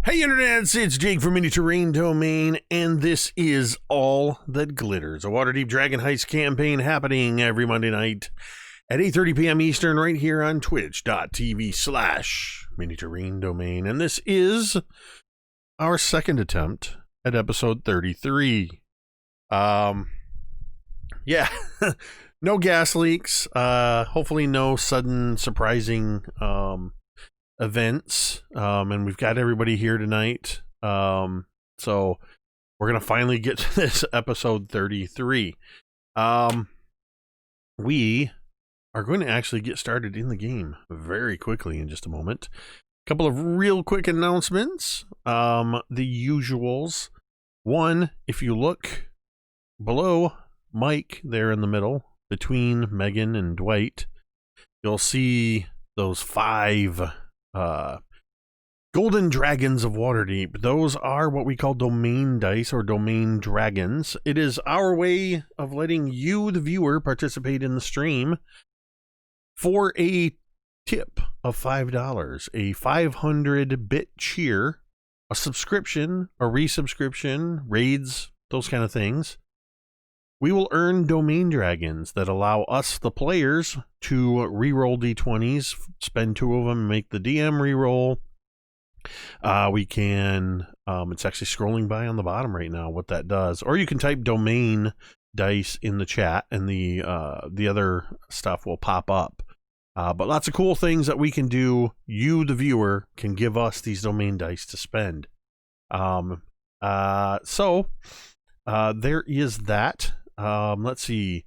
Hey internets, it's Jake from Mini Terrain Domain, and this is All That Glitters, a Waterdeep Dragon Heist campaign happening every Monday night at 8:30 p.m. Eastern right here on twitch.tv/Mini Terrain Domain, and this is our second attempt at episode 33. Yeah, no gas leaks, hopefully no sudden surprising events, and we've got everybody here tonight, so we're gonna finally get to this episode 33. We are going to actually get started in the game very quickly in just a moment. A couple of real quick announcements, the usuals. One, if you look below Mike there in the middle between Megan and Dwight, you'll see those 5 golden dragons of Waterdeep. Those are what we call domain dice or domain dragons. It is our way of letting you, the viewer, participate in the stream for a tip of $5, a 500-bit cheer, a subscription, a resubscription, raids, those kind of things. We will earn domain dragons that allow us, the players, to re-roll d20s, spend 2 of them, and make the DM re-roll. We can, it's actually scrolling by on the bottom right now what that does. Or you can type domain dice in the chat and the other stuff will pop up. But lots of cool things that we can do. You, the viewer, can give us these domain dice to spend. So there is that. Let's see.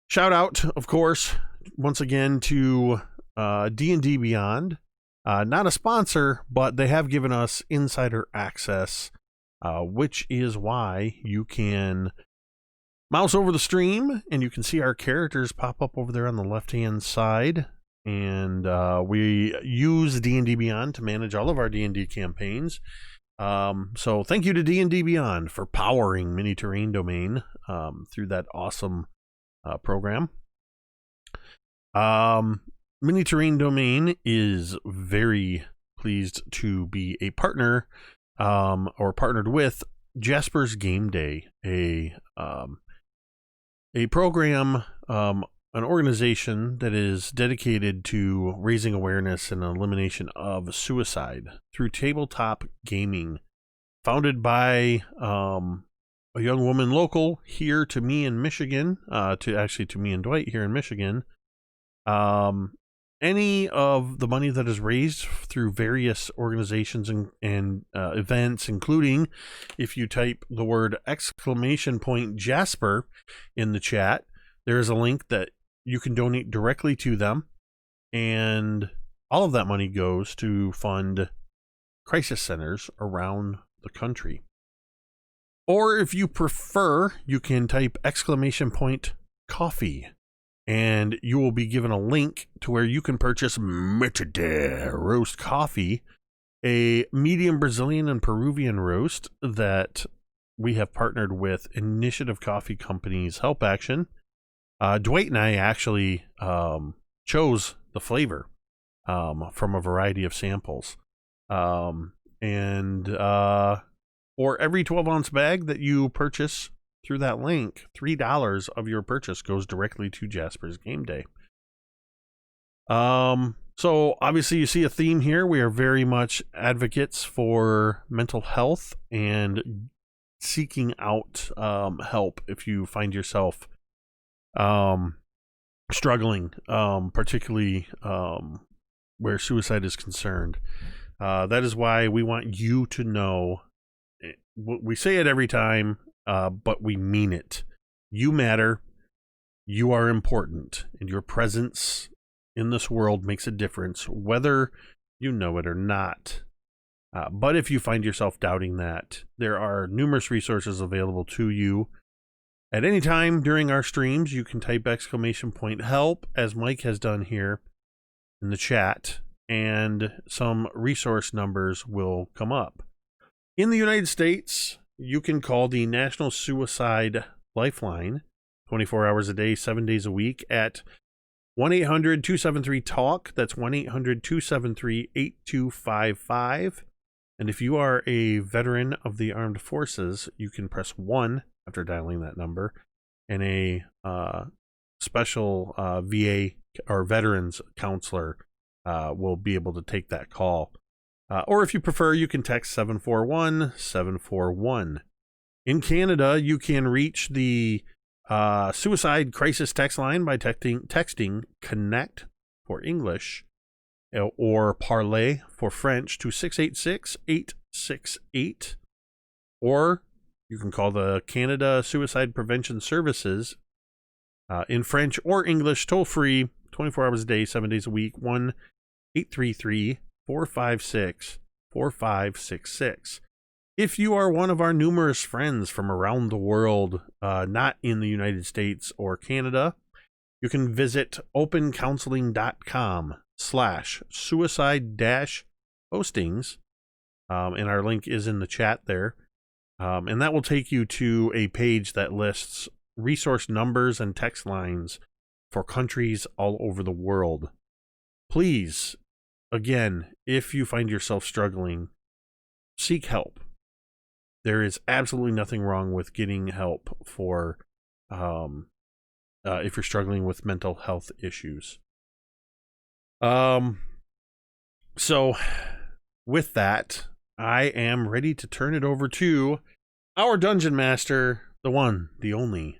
Shout out, of course, once again to D&D Beyond. Not a sponsor, but they have given us insider access, which is why you can mouse over the stream and you can see our characters pop up over there on the left-hand side. And we use D&D Beyond to manage all of our D&D campaigns. So thank you to D&D Beyond for powering Mini Terrain Domain through that awesome program. Mini Terrain Domain is very pleased to be a partner or partnered with Jasper's Game Day, a program, an organization that is dedicated to raising awareness and elimination of suicide through tabletop gaming, founded by a young woman local here to me in Michigan, to me and Dwight here in Michigan. Any of the money that is raised through various organizations and events, including if you type the word !Jasper in the chat, there is a link that you can donate directly to them, and all of that money goes to fund crisis centers around the country. Or if you prefer, you can type !Coffee, and you will be given a link to where you can purchase Metade roast coffee, a medium Brazilian and Peruvian roast that we have partnered with Initiative Coffee Company's Help Action. Dwight and I actually chose the flavor from a variety of samples. For every 12-ounce bag that you purchase through that link, $3 of your purchase goes directly to Jasper's Game Day. So obviously you see a theme here. We are very much advocates for mental health and seeking out help if you find yourself struggling, particularly where suicide is concerned. That is why we want you to know. We say it every time, but we mean it. You matter. You are important, and your presence in this world makes a difference, whether you know it or not. But if you find yourself doubting that, there are numerous resources available to you. At any time during our streams, you can type !help, as Mike has done here in the chat, and some resource numbers will come up. In the United States, you can call the National Suicide Lifeline 24 hours a day, 7 days a week at 1-800-273-TALK. That's 1-800-273-8255. And if you are a veteran of the armed forces, you can press 1 after dialing that number, and a special VA or veterans counselor will be able to take that call. Or if you prefer, you can text 741-741. In Canada, you can reach the suicide crisis text line by texting Connect for English or Parley for French to 686-868. Or you can call the Canada Suicide Prevention Services in French or English, toll free, 24 hours a day, 7 days a week, 1-833-456-4566. If you are one of our numerous friends from around the world, not in the United States or Canada, you can visit opencounseling.com/suicide-postings, and our link is in the chat there. And that will take you to a page that lists resource numbers and text lines for countries all over the world. Please, again, if you find yourself struggling, seek help. There is absolutely nothing wrong with getting help for if you're struggling with mental health issues. So with that, I am ready to turn it over to our dungeon master, the one, the only,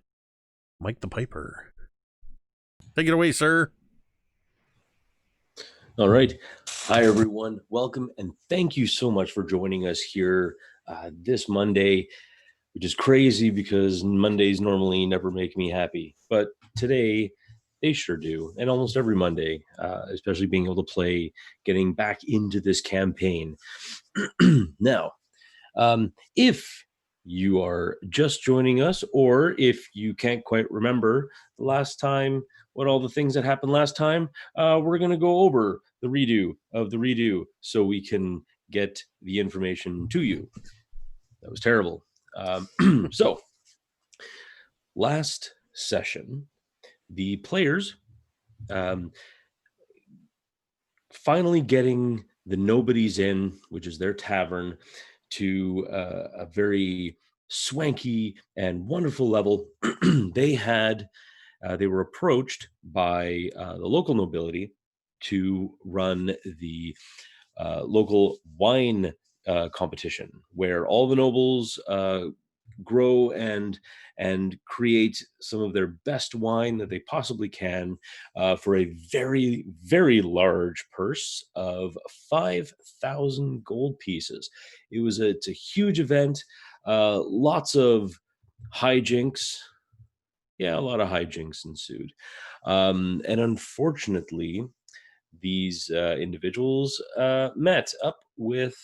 Mike the Piper. Take it away, sir. All right. Hi, everyone. Welcome, and thank you so much for joining us here this Monday, which is crazy because Mondays normally never make me happy. But today, they sure do. And almost every Monday, especially being able to play, getting back into this campaign. Now, if you are just joining us, or if you can't quite remember the last time, what all the things that happened last time, we're going to go over the redo of the redo so we can get the information to you. That was terrible. So, last session, the players finally getting the Nobody's Inn, which is their tavern, to a very swanky and wonderful level. They were approached by the local nobility to run the local wine competition, where all the nobles grow and create some of their best wine that they possibly can for a very, very large purse of 5,000 gold pieces. It's a huge event, lots of hijinks. Yeah, a lot of hijinks ensued. And unfortunately, these individuals met up with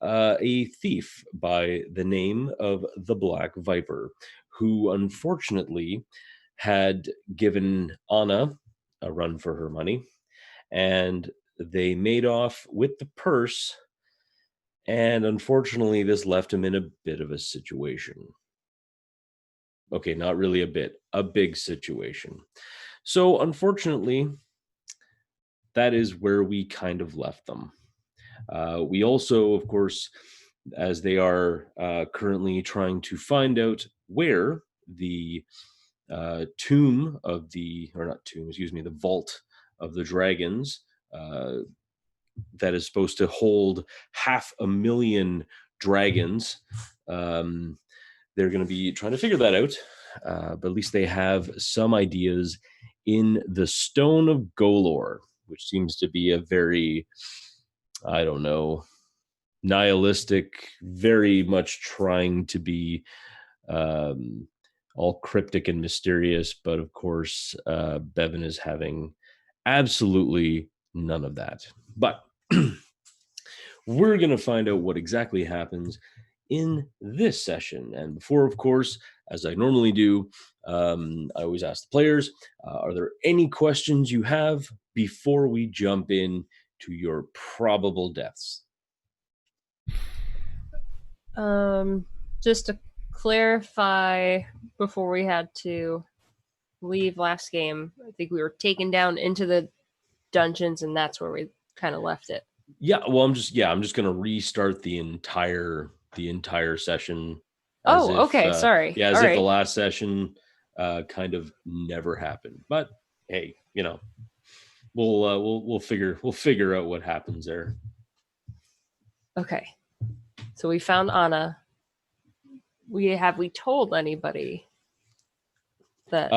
a thief by the name of the Black Viper, who unfortunately had given Anna a run for her money, and they made off with the purse, and unfortunately this left him in a bit of a situation. Okay, not really a big situation. So unfortunately, that is where we kind of left them. We also, of course, as they are currently trying to find out where the the vault of the dragons that is supposed to hold 500,000 dragons. They're going to be trying to figure that out, but at least they have some ideas in the Stone of Golor, which seems to be a very, I don't know, nihilistic, very much trying to be all cryptic and mysterious. But of course, Bevyn is having absolutely none of that. But we're going to find out what exactly happens in this session. And before, of course, as I normally do, I always ask the players, are there any questions you have before we jump in to your probable deaths? Just to clarify, before we had to leave last game, I think we were taken down into the dungeons, and that's where we kind of left it. Yeah, well, I'm just gonna restart the entire session as Oh, if okay. Sorry. as All if the right. last session kind of never happened. But hey, we'll figure out what happens there. Okay. So we found Anna. We told anybody that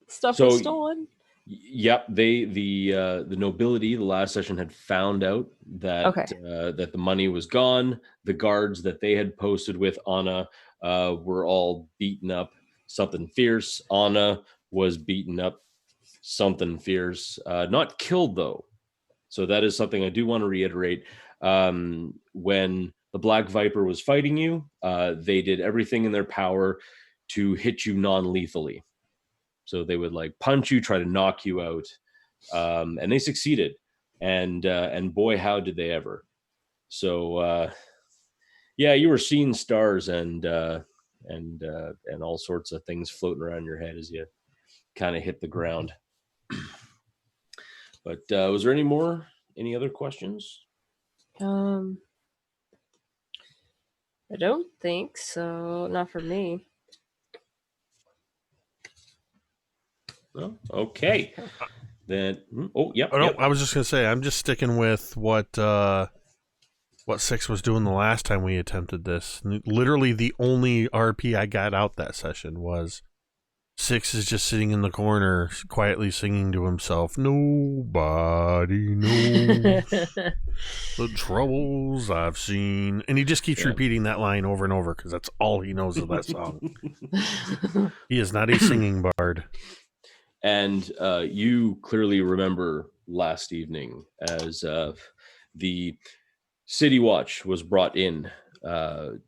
stuff was So stolen? yep, the nobility the last session had found out that Okay. that the money was gone. The guards that they had posted with Anna were all beaten up. Something fierce. Anna was beaten up. Something fierce. Not killed though. So that is something I do want to reiterate. When the Black Viper was fighting you, they did everything in their power to hit you non-lethally. So they would like punch you, try to knock you out, and they succeeded. And boy, how did they ever! So yeah, you were seeing stars and all sorts of things floating around your head as you kind of hit the ground. But was there any other questions? I don't think so. Not for me. No? Okay. Then yep. I was just gonna say I'm just sticking with what Six was doing the last time we attempted this. Literally, the only RP I got out that session was Six is just sitting in the corner, quietly singing to himself. Nobody knows the troubles I've seen, and he just keeps repeating that line over and over because that's all he knows of that song. He is not a singing bard. And you clearly remember last evening as the City Watch was brought in to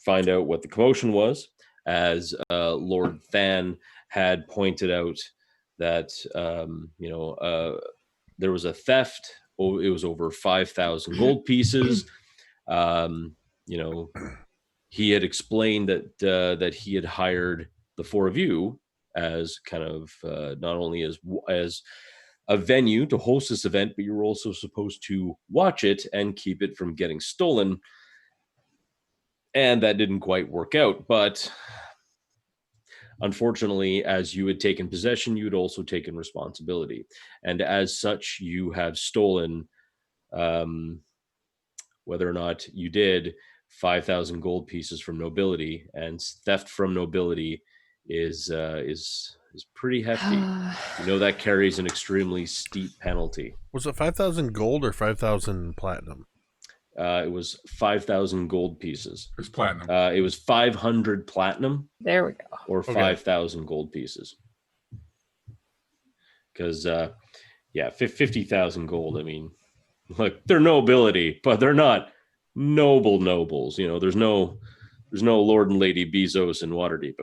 find out what the commotion was, as Lord Than had pointed out that there was a theft. It was over 5,000 gold pieces. He had explained that he had hired the four of you as kind of not only as a venue to host this event, but you were also supposed to watch it and keep it from getting stolen. And that didn't quite work out. But unfortunately, as you had taken possession, you had also taken responsibility. And as such, you have stolen, whether or not you did, 5,000 gold pieces from nobility. And theft from nobility is pretty hefty. That carries an extremely steep penalty. Was it 5,000 gold or 5,000 platinum? It was 5,000 gold pieces. It's platinum. It was 500 platinum. There we go. Or 5,000 gold pieces. Because 50,000 gold. I mean, look, they're nobility, but they're not nobles. There's no Lord and Lady Bezos in Waterdeep.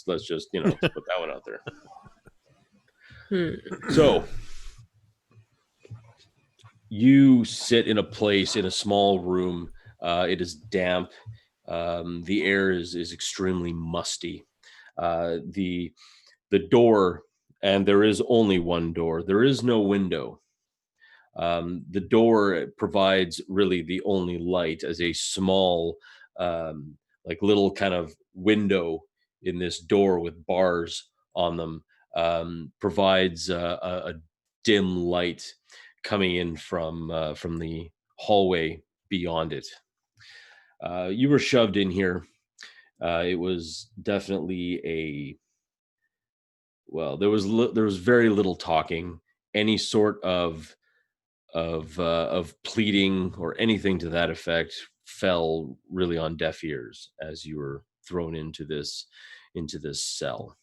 Let's just put that one out there. So you sit in a small room. It is damp. The air is extremely musty. The door, and there is only one door. There is no window. The door provides really the only light as a small, little kind of window in this door with bars on them. Provides a dim light coming in from the hallway beyond it. You were shoved in here. It was definitely there was very little talking. Any sort of pleading or anything to that effect fell really on deaf ears as you were thrown into this cell.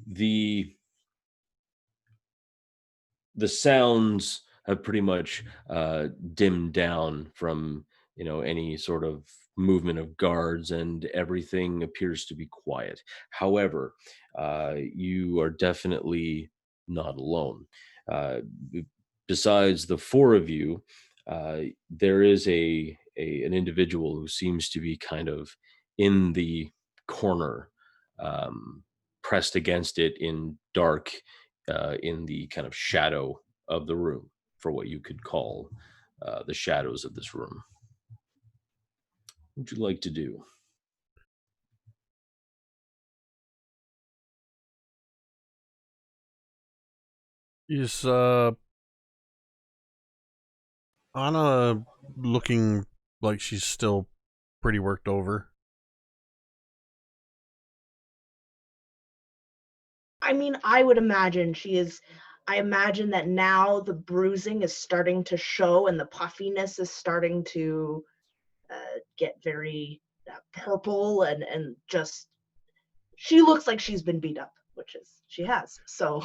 The sounds have pretty much dimmed down from any sort of movement of guards, and everything appears to be quiet. However, you are definitely not alone. Besides the four of you, there is an individual who seems to be kind of in the corner, pressed against it in dark, in the kind of shadow of the room, for what you could call the shadows of this room. What would you like to do? Is Anna looking like she's still pretty worked over? I mean, I would imagine she is. I imagine that now the bruising is starting to show and the puffiness is starting to get very purple and just, she looks like she's been beat up, which is, she has. So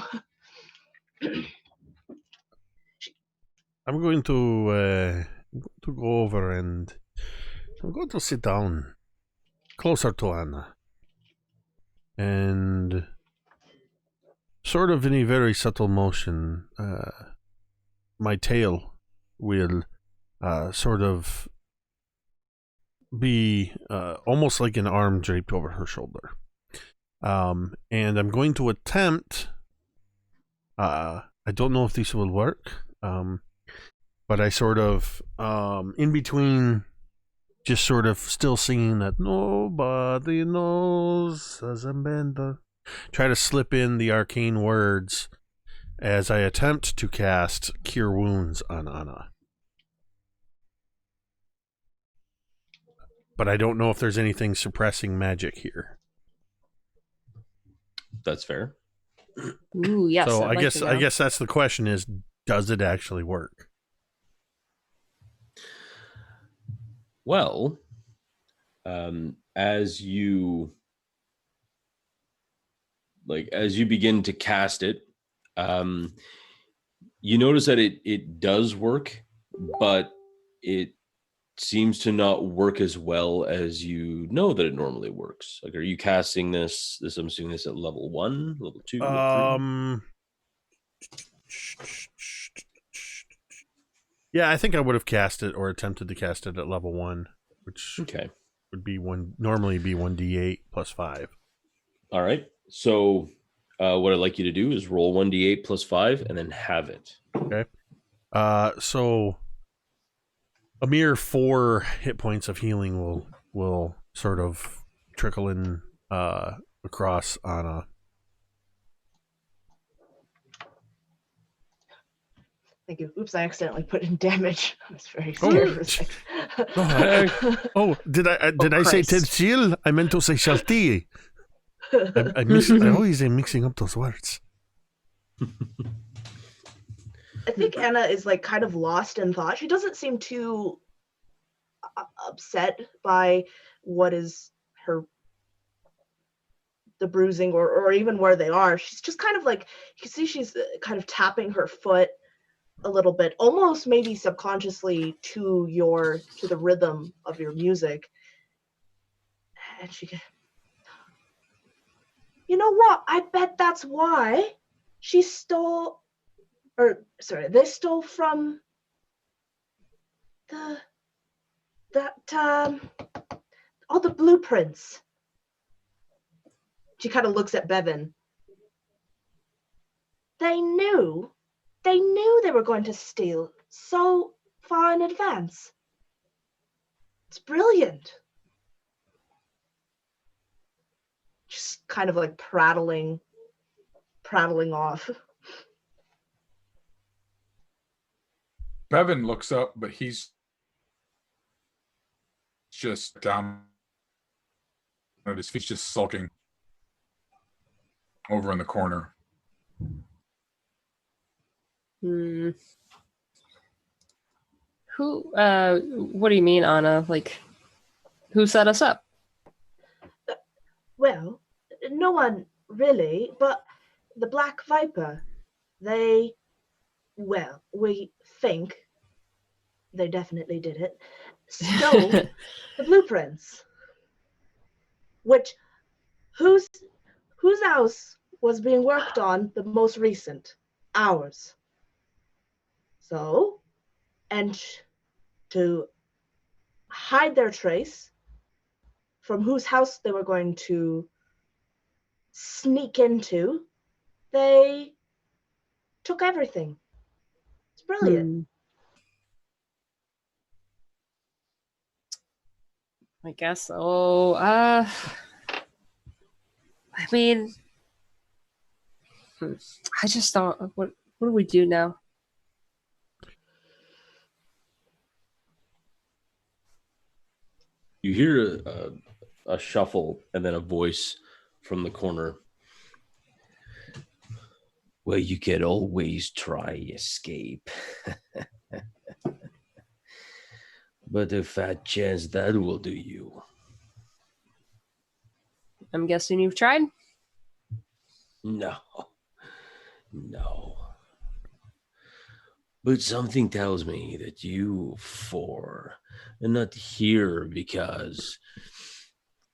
I'm going to go over and I'm going to sit down closer to Anna. And sort of in a very subtle motion, my tail will sort of be almost like an arm draped over her shoulder. And I'm going to attempt, I don't know if this will work, but I sort of, in between, just sort of still singing that nobody knows as a bender, try to slip in the arcane words as I attempt to cast Cure Wounds on Anna. But I don't know if there's anything suppressing magic here. That's fair. Ooh, yes. So I'd I guess that's the question: is does it actually work? Well, as you begin to cast it, you notice that it does work, but it seems to not work as well as you know that it normally works. Like, are you casting this? I'm assuming this at level 1, level 2, level 3? Yeah, I think I would have cast it or attempted to cast it at level 1, which would be normally be 1d8 plus 5. All right. So what I'd like you to do is roll 1d8 plus 5 and then have it. Okay. So a mere 4 hit points of healing will sort of trickle in across Anna. thank you. Oops, I accidentally put in damage. I was very scared for a second. Did I say Tedchil? I meant to say Shalti. I always am mixing up those words. I think Anna is like kind of lost in thought. She doesn't seem too upset by what is the bruising or even where they are. She's just kind of like, you can see she's kind of tapping her foot a little bit, almost maybe subconsciously to the rhythm of your music. And she goes, you know what? I bet that's why they stole from all the blueprints. She kind of looks at Bevyn. They knew they were going to steal so far in advance. It's brilliant. Just kind of like prattling off. Bevyn looks up, but he's just down at his feet, just sulking over in the corner. Who? What do you mean, Anna? Like, who set us up? Well, no one really, but the Black Viper. We think they definitely did it. Stole the blueprints. Whose house was being worked on the most recent? Ours. So, and to hide their trace from whose house they were going to sneak into, they took everything. brilliant. I guess so. I mean, I just don't. What do we do now? You hear a shuffle and then a voice from the corner. Well, you could always try escape. But a fat chance that will do you. I'm guessing you've tried. No. But something tells me that you four are not here because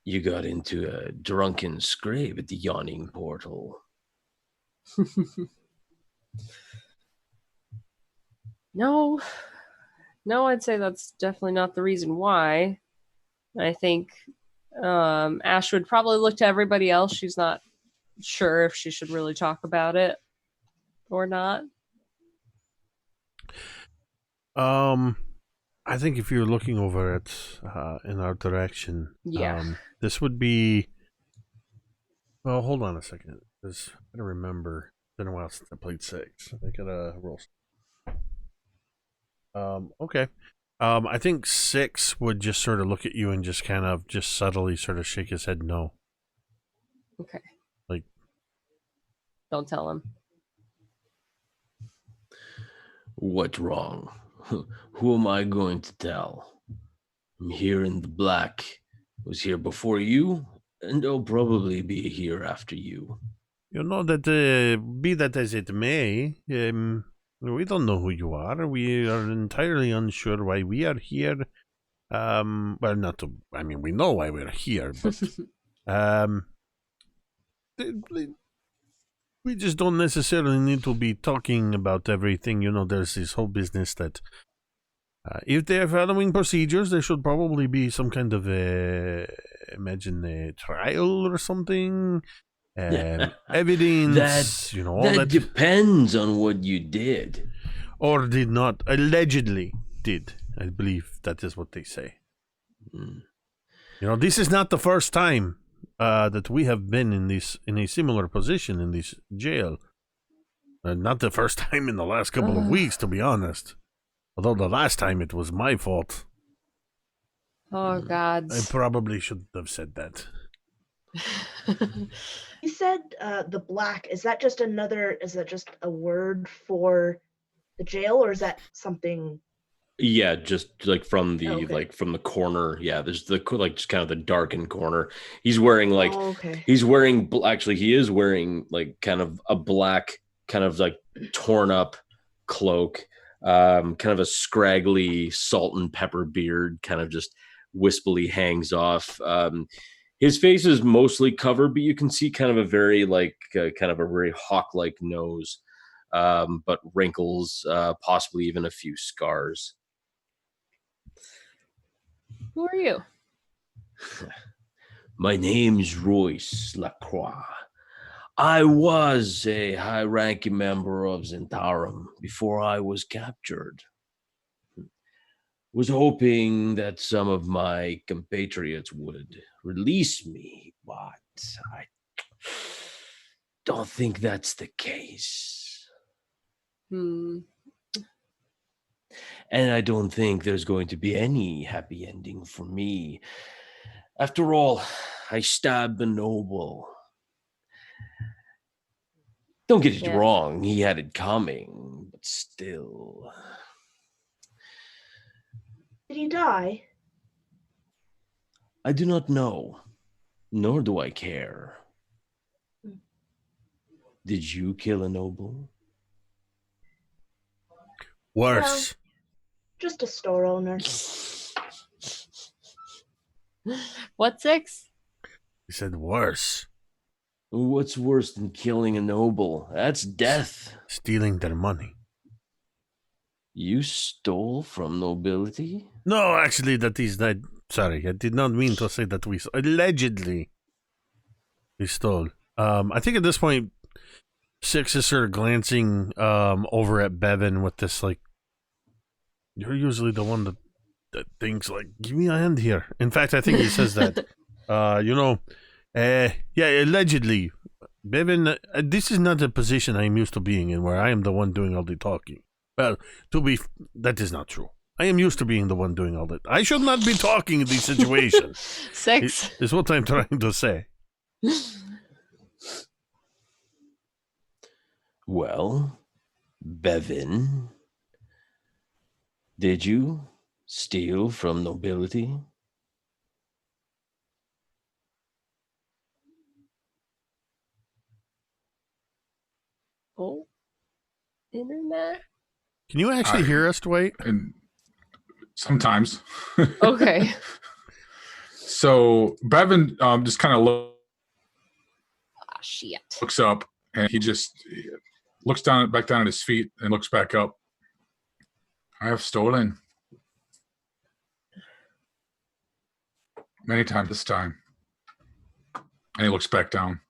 you got into a drunken scrape at the yawning portal. No, I'd say that's definitely not the reason why. I think Asche would probably look to everybody else. She's not sure if she should really talk about it or not. I think if you're looking over it in our direction, Yeah. this would be. Well, hold on a second. Because I don't remember. It's been a while since I played 6. I gotta roll. Okay. I think 6 would just sort of look at you and just kind of just subtly sort of shake his head no. Okay. Like, don't tell him. What's wrong? Who am I going to tell? I'm here in the black. Was here before you, and I'll probably be here after you. You know that, be that as it may, we don't know who you are. We are entirely unsure why we are here. Well, not to, I mean, we know why we're here, but, we just don't necessarily need to be talking about everything. You know, there's this whole business that, if they're following procedures, there should probably be some kind of imagine a trial or something. Evidence, that depends on what you did. Or did not, allegedly did. I believe that is what they say. This is not the first time that we have been in a similar position in this jail. Not the first time in the last couple of weeks, to be honest. Although the last time it was my fault. Oh, God. I probably shouldn't have said that. You said the black. Is that just a word for the jail, or is that something? Yeah, just like from the okay. from the corner. Yeah, there's just kind of the darkened corner. He's wearing okay. he's wearing actually he is wearing kind of a black kind of torn up cloak, kind of a scraggly salt and pepper beard, kind of just wispily hangs off. His face is mostly covered, but you can see kind of a very kind of a very hawk-like nose, but wrinkles, possibly even a few scars. Who are you? My name's Royce Lacroix. I was a high-ranking member of Zentarum before I was captured. Was hoping that some of my compatriots would release me, but I don't think that's the case. And I don't think there's going to be any happy ending for me. After all, I stabbed the noble. Don't get it wrong, he had it coming, but still. Did he die? I do not know, nor do I care. Did you kill a noble? Worse. No, just a store owner. What, 6? He said worse. What's worse than killing a noble? That's death. Stealing their money. You stole from nobility? No, actually, that is not. Sorry, I did not mean to say that we allegedly we stole. I think at this point, Six is sort of glancing over at Bevyn with this, like, you're usually the one that thinks, like, give me a hand here. In fact, I think he says that. Yeah, allegedly. Bevyn, this is not a position I am used to being in, where I am the one doing all the talking. Well, that is not true. I am used to being the one doing all that. I should not be talking in these situations. Six. Is what I'm trying to say. Well, Bevyn, did you steal from nobility? Oh, internet. Can you actually hear us, Dwight? And sometimes. Okay. So Bevyn just kind of Ah, shit. looks up, and he just looks back down at his feet and looks back up. I have stolen many times this time. And he looks back down.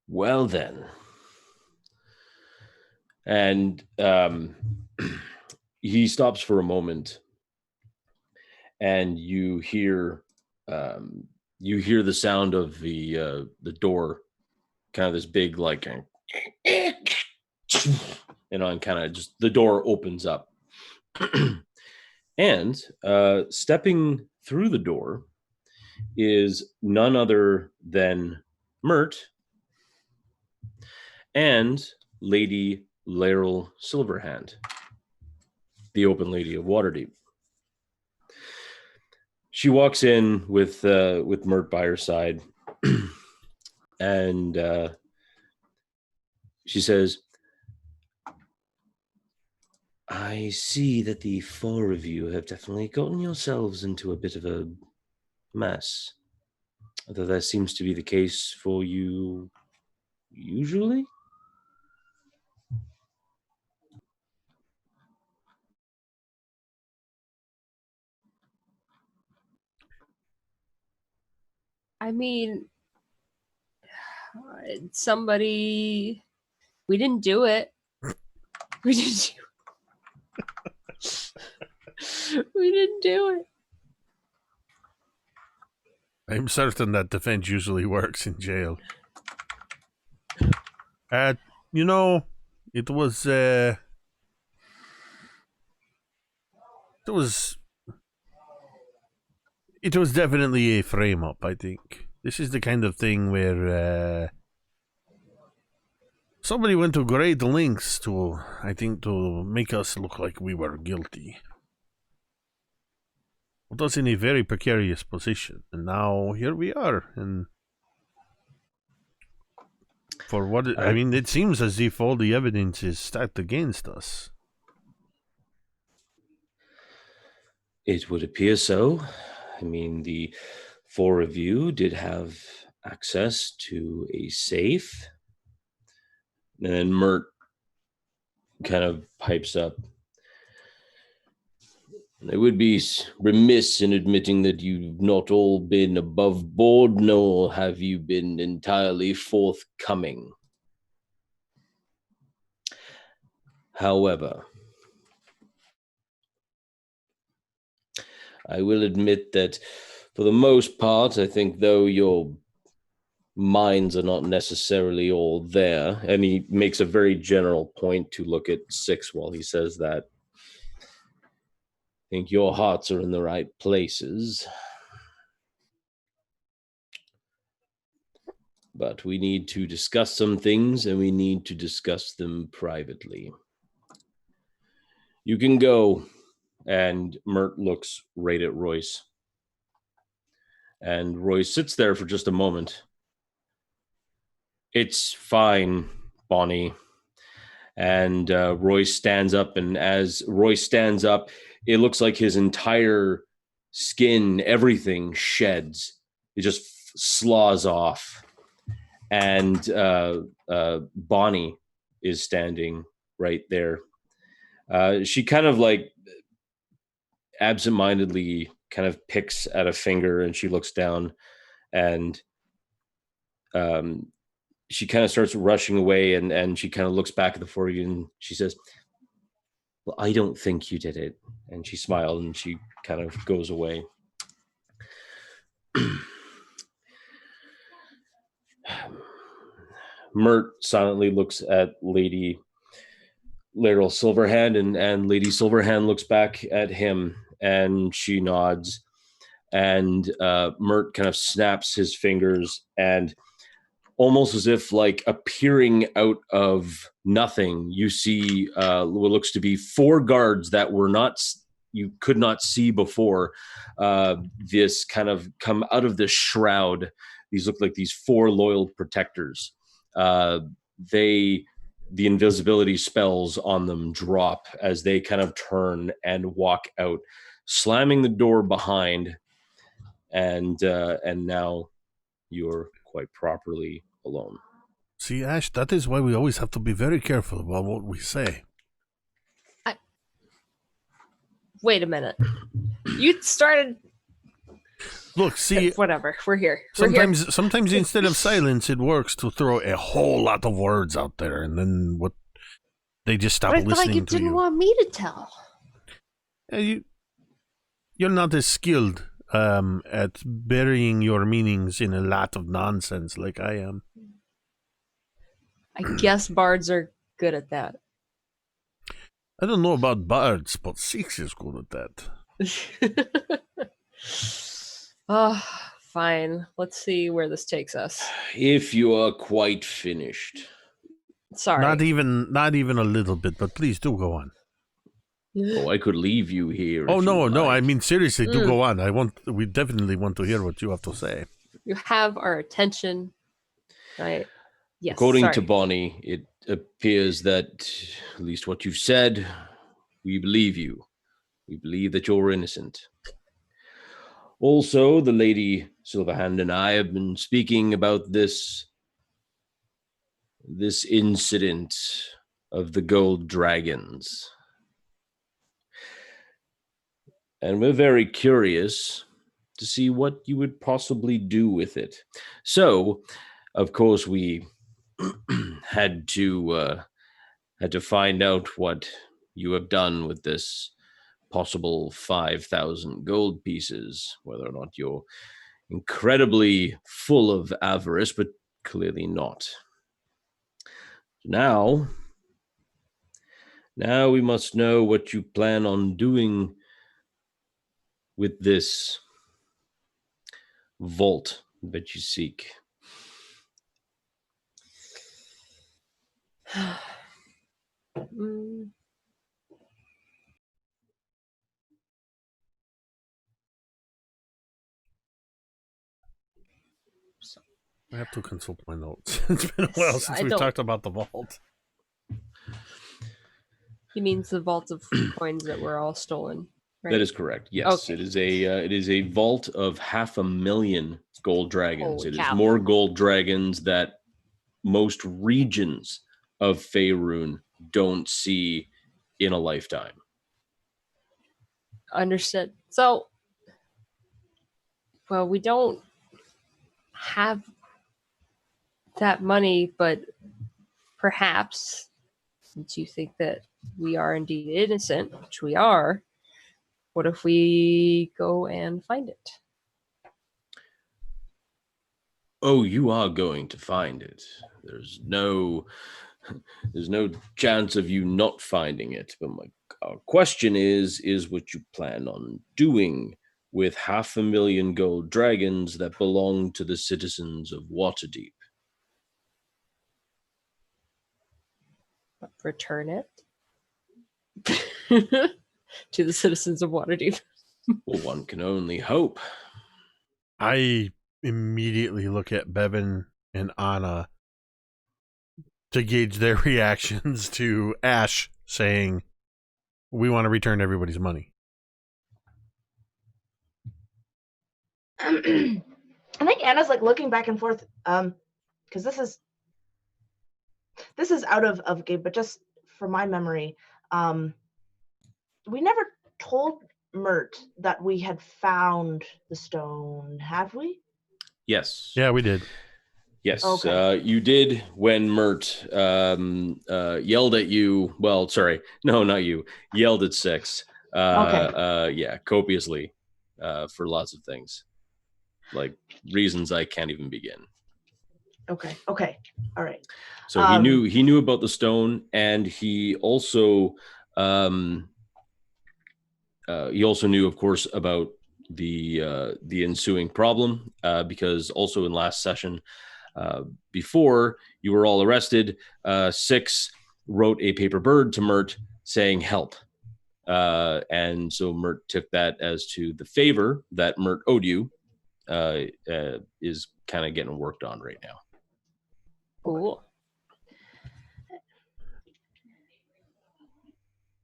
Well then. And he stops for a moment, and you hear the sound of the door, kind of this big, like, and on kind of just the door opens up. And stepping through the door is none other than Mert and Lady Laeral Silverhand, the Open Lady of Waterdeep. She walks in with Mert by her side, and she says, I see that the four of you have definitely gotten yourselves into a bit of a mess. Although that seems to be the case for you usually? I mean, somebody. We didn't do it. We didn't do We didn't do it. I'm certain that defense usually works in jail. It was definitely a frame up, I think. This is the kind of thing where somebody went to great lengths to make us look like we were guilty. Put us in a very precarious position, and now here we are. And for what it seems as if all the evidence is stacked against us. It would appear so. I mean, the four of you did have access to a safe. And then Mert kind of pipes up. I would be remiss in admitting that you've not all been above board, nor have you been entirely forthcoming. However, I will admit that for the most part, I think though your minds are not necessarily all there, and he makes a very general point to look at Six while he says that, I think your hearts are in the right places. But we need to discuss some things, and we need to discuss them privately. You can go. And Mert looks right at Royce. And Royce sits there for just a moment. It's fine, Bonnie. And Royce stands up, and as Royce stands up, it looks like his entire skin, everything sheds. It just slaws off. And Bonnie is standing right there. She kind of like absentmindedly kind of picks at a finger, and she looks down, and she kind of starts rushing away, and she kind of looks back at the four of you, and she says, "Well, I don't think you did it." And she smiled, and she kind of goes away. Mert silently looks at Lady Laeral Silverhand, and Lady Silverhand looks back at him, and she nods, and Mert kind of snaps his fingers, and almost as if like appearing out of nothing, you see what looks to be 4 guards that were not, you could not see before. This kind of come out of this shroud. These look like these 4 loyal protectors. The invisibility spells on them drop as they kind of turn and walk out, slamming the door behind, and now you're quite properly alone. See, Asche, that is why we always have to be very careful about what we say. Wait a minute. You started. Look, see, Whatever. We're here. sometimes instead of silence, it works to throw a whole lot of words out there, and then what? They just stop But I feel listening like you to you. didn't want me to tell. You're not as skilled at burying your meanings in a lot of nonsense like I am. I guess bards are good at that. I don't know about bards, but Six is good at that. Oh, fine. Let's see where this takes us. If you are quite finished. Sorry. Not even a little bit, but please do go on. Oh, I could leave you here. Oh if no, you no, like. I mean seriously, do go on. We definitely want to hear what you have to say. You have our attention. Right. Yes. According sorry. to Bonnie, it appears that, at least what you've said, we believe you. We believe that you're innocent. Also, the Lady Silverhand and I have been speaking about this incident of the gold dragons. And we're very curious to see what you would possibly do with it. So, of course, we had to find out what you have done with this possible 5,000 gold pieces, whether or not you're incredibly full of avarice, but clearly not. Now we must know what you plan on doing with this vault that you seek. I have to consult my notes. It's been a while since we've talked about the vault. He means the vault of coins that were all stolen. Right? That is correct. Yes, Okay. It is a vault of 500,000 gold dragons. Holy It cow. is more gold dragons that most regions of Faerun don't see in a lifetime. Understood. So, well, we don't have that money, but perhaps, since you think that we are indeed innocent, which we are, what if we go and find it? Oh, you are going to find it. There's no chance of you not finding it. But our question is what you plan on doing with 500,000 gold dragons that belong to the citizens of Waterdeep? Return it to the citizens of Waterdeep. Well, one can only hope. I immediately look at Bevyn and Anna to gauge their reactions to Asche saying, "We want to return everybody's money." I think Anna's like looking back and forth, because this is out of game, but just from my memory, we never told Mert, that we had found the stone, have we? Yes. Yeah, we did. Yes, Okay. you did when Mert yelled at you. Well, sorry, no, not you. Yelled at Six. Yeah, copiously for lots of things, like reasons I can't even begin. Okay. All right. So he knew about the stone, and he also knew, of course, about the ensuing problem because also in last session. Before you were all arrested, Six wrote a paper bird to Mert saying help. And so Mert took that as to the favor that Mert owed you is kind of getting worked on right now. Cool.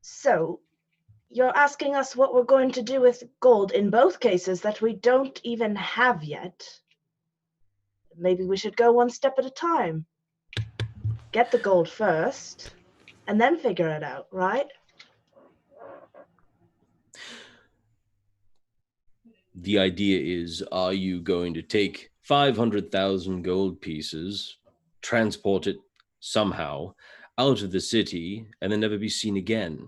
So, you're asking us what we're going to do with gold in both cases that we don't even have yet. Maybe we should go one step at a time. Get the gold first, and then figure it out, right? The idea is, are you going to take 500,000 gold pieces, transport it somehow out of the city, and then never be seen again?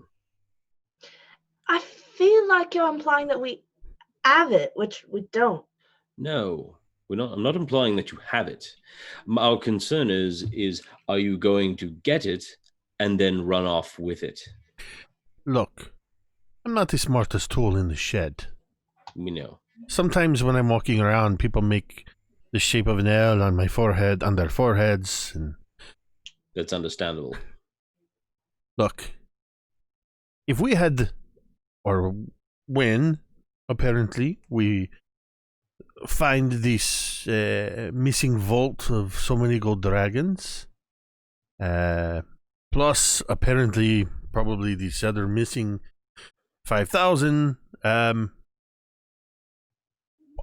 I feel like you're implying that we have it, which we don't. No, we're not. I'm not implying that you have it. Our concern is are you going to get it and then run off with it? Look, I'm not the smartest tool in the shed. We know. Sometimes when I'm walking around, people make the shape of an L on my forehead, on their foreheads, and That's understandable. look, if we had, or when, apparently, we find this missing vault of so many gold dragons, plus apparently probably these other missing 5,000,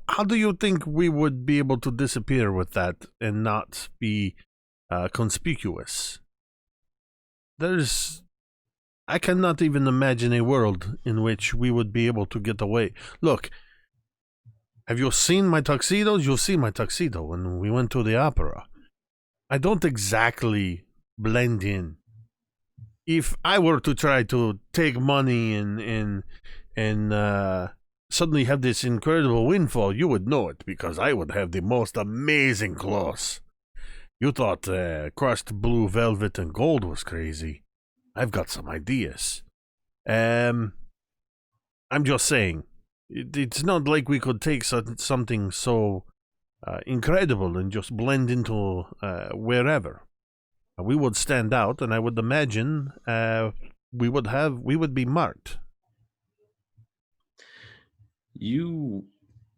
how do you think we would be able to disappear with that and not be conspicuous? I cannot even imagine a world in which we would be able to get away. Look, have you seen my tuxedos? You'll see my tuxedo when we went to the opera. I don't exactly blend in. If I were to try to take money and suddenly have this incredible windfall, you would know it because I would have the most amazing clothes. You thought crushed blue velvet and gold was crazy. I've got some ideas. I'm just saying, it's not like we could take something so incredible and just blend into wherever. We would stand out, and I would imagine we would be marked. You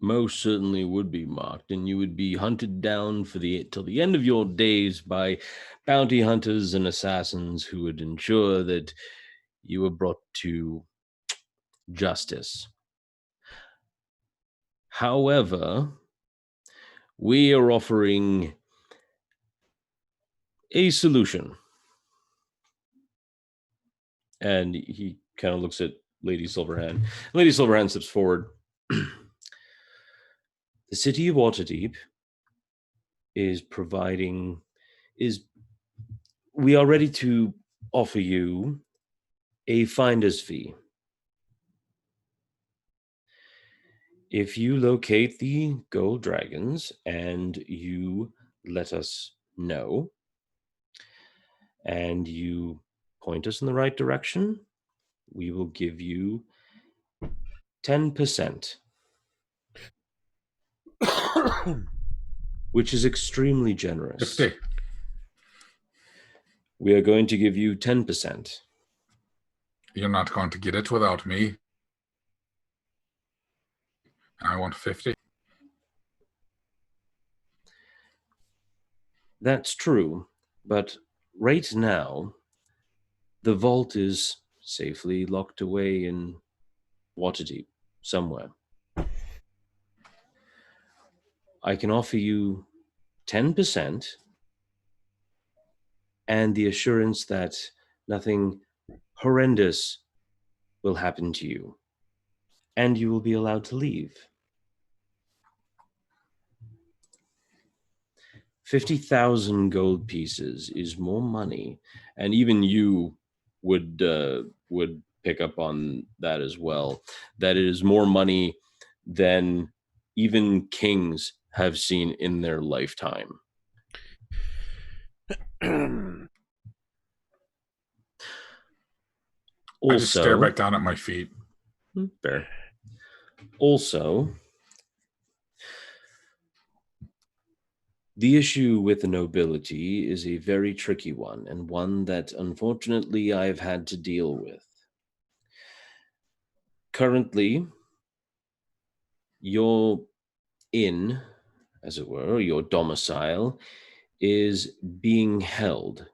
most certainly would be marked, and you would be hunted down till the end of your days by bounty hunters and assassins who would ensure that you were brought to justice. However, we are offering a solution. And he kind of looks at Lady Silverhand. Lady Silverhand steps forward. The city of Waterdeep we are ready to offer you a finder's fee. If you locate the gold dragons and you let us know, and you point us in the right direction, we will give you 10%, which is extremely generous. 50. We are going to give you 10%. You're not going to get it without me. I want 50. That's true, but right now, the vault is safely locked away in Waterdeep somewhere. I can offer you 10% and the assurance that nothing horrendous will happen to you. and you will be allowed to leave. 50,000 gold pieces is more money, and even you would pick up on that as well. That it is more money than even kings have seen in their lifetime. I just stare back down at my feet. Fair. Also, the issue with the nobility is a very tricky one, and one that unfortunately I've had to deal with. Currently, your inn, as it were, your domicile, is being held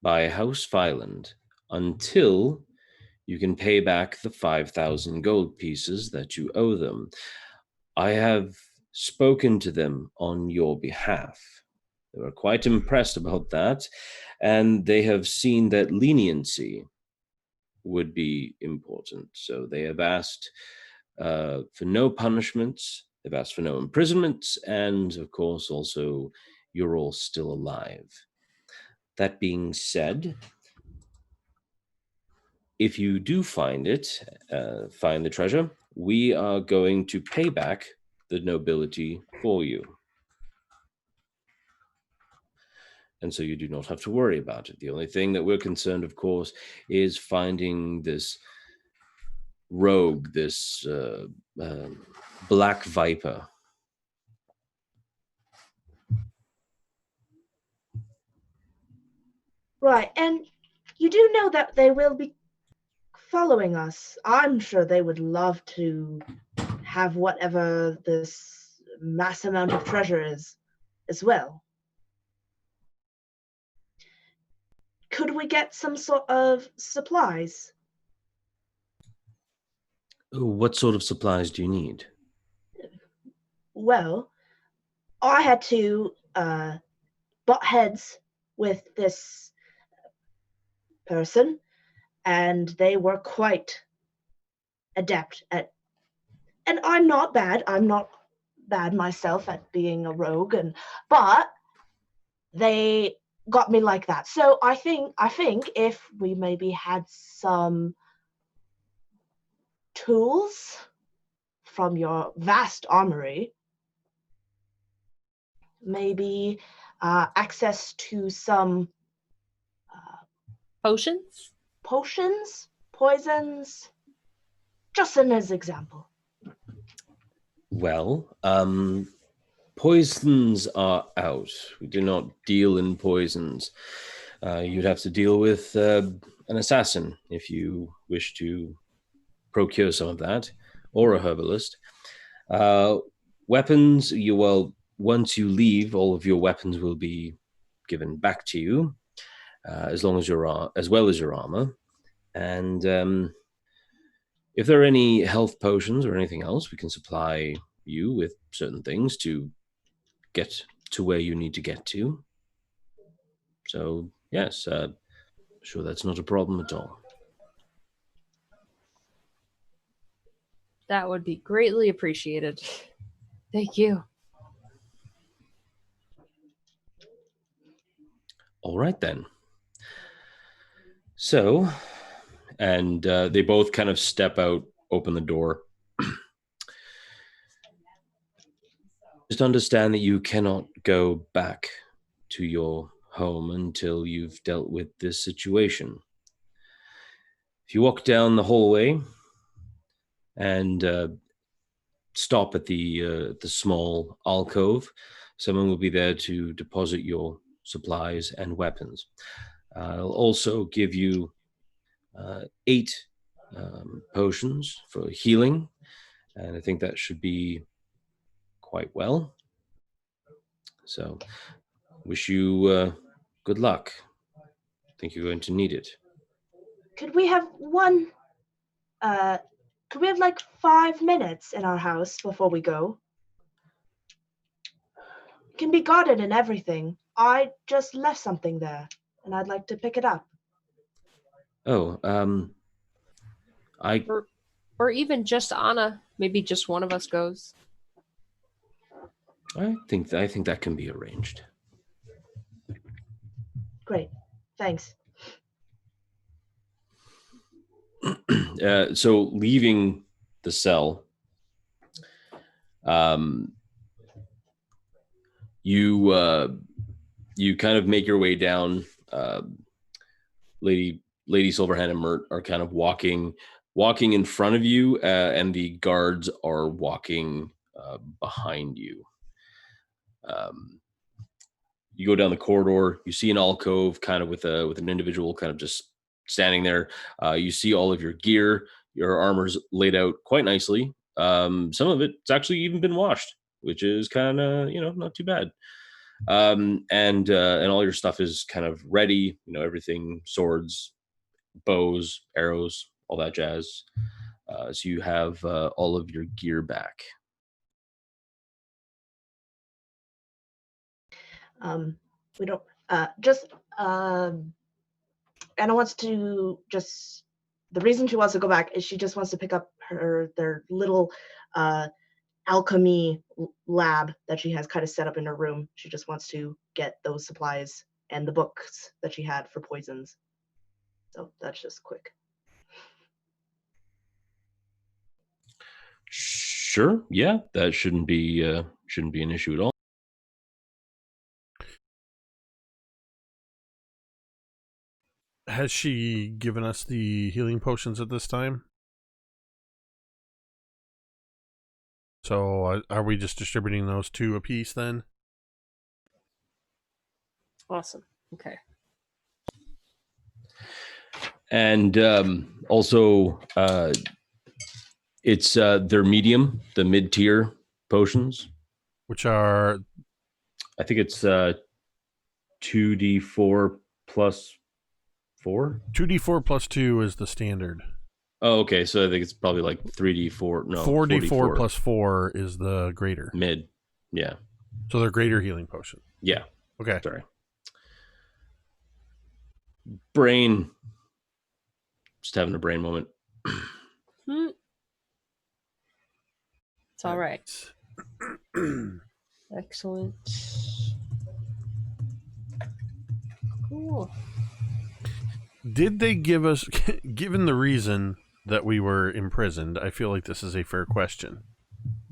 by House Violent until you can pay back the 5,000 gold pieces that you owe them. I have spoken to them on your behalf. They were quite impressed about that, and they have seen that leniency would be important. So they have asked for no punishments, they've asked for no imprisonments, and of course also you're all still alive. That being said, if you do find the treasure, we are going to pay back the nobility for you. And so you do not have to worry about it. The only thing that we're concerned, of course, is finding this rogue, this black viper. Right, and you do know that they will be following us. I'm sure they would love to have whatever this mass amount of treasure is as well. Could we get some sort of supplies? What sort of supplies do you need? Well, I had to butt heads with this person, and they were quite adept at, and I'm not bad myself at being a rogue, but they got me like that. So I think if we maybe had some tools from your vast armory, maybe access to some Potions? potions, poisons, just as an example. Well, poisons are out. We do not deal in poisons. You'd have to deal with an assassin if you wish to procure some of that, or a herbalist. Weapons, once you leave, all of your weapons will be given back to you, as well as your armor. And if there are any health potions or anything else, we can supply you with certain things to get to where you need to get to. So, yes, sure, that's not a problem at all. That would be greatly appreciated. Thank you. All right, then. So, and they both kind of step out, open the door. Just understand that you cannot go back to your home until you've dealt with this situation. If you walk down the hallway and stop at the small alcove, someone will be there to deposit your supplies and weapons. I'll also give you 8 potions for healing, and I think that should be quite well. So, wish you good luck. I think you're going to need it. Could we have like 5 minutes in our house before we go? It can be guarded and everything. I just left something there, and I'd like to pick it up. Oh, Or even just Anna. Maybe just one of us goes. I think that can be arranged. Great. Thanks. So leaving the cell, you kind of make your way down. Lady Silverhand and Mert are kind of walking in front of you, and the guards are walking behind you. You go down the corridor. You see an alcove, kind of with an individual, kind of just standing there. You see all of your gear. Your armor's laid out quite nicely. Some of it's actually even been washed, which is kind of not too bad. And all your stuff is kind of ready. Everything: swords, bows, arrows, all that jazz. So you have all of your gear back. We don't Anna wants to just, the reason she wants to go back is she just wants to pick up their little alchemy lab that she has kind of set up in her room. She just wants to get those supplies and the books that she had for poisons. So that's just quick. Sure. Yeah, that shouldn't be an issue at all. Has she given us the healing potions at this time? So are we just distributing those 2 apiece then? Awesome. Okay. And also, it's their medium, the mid-tier potions, which are, I think it's 2d4 plus 4. 2d4 plus 2 is the standard. Oh, okay. So I think it's probably like 3d4. No, 4d4 plus 4 is the greater. Mid. Yeah. So they're greater healing potion. Yeah. Okay. Sorry. Brain. Just having a brain moment. It's all right. Excellent. Cool. Did they give us, given the reason that we were imprisoned, I feel like this is a fair question.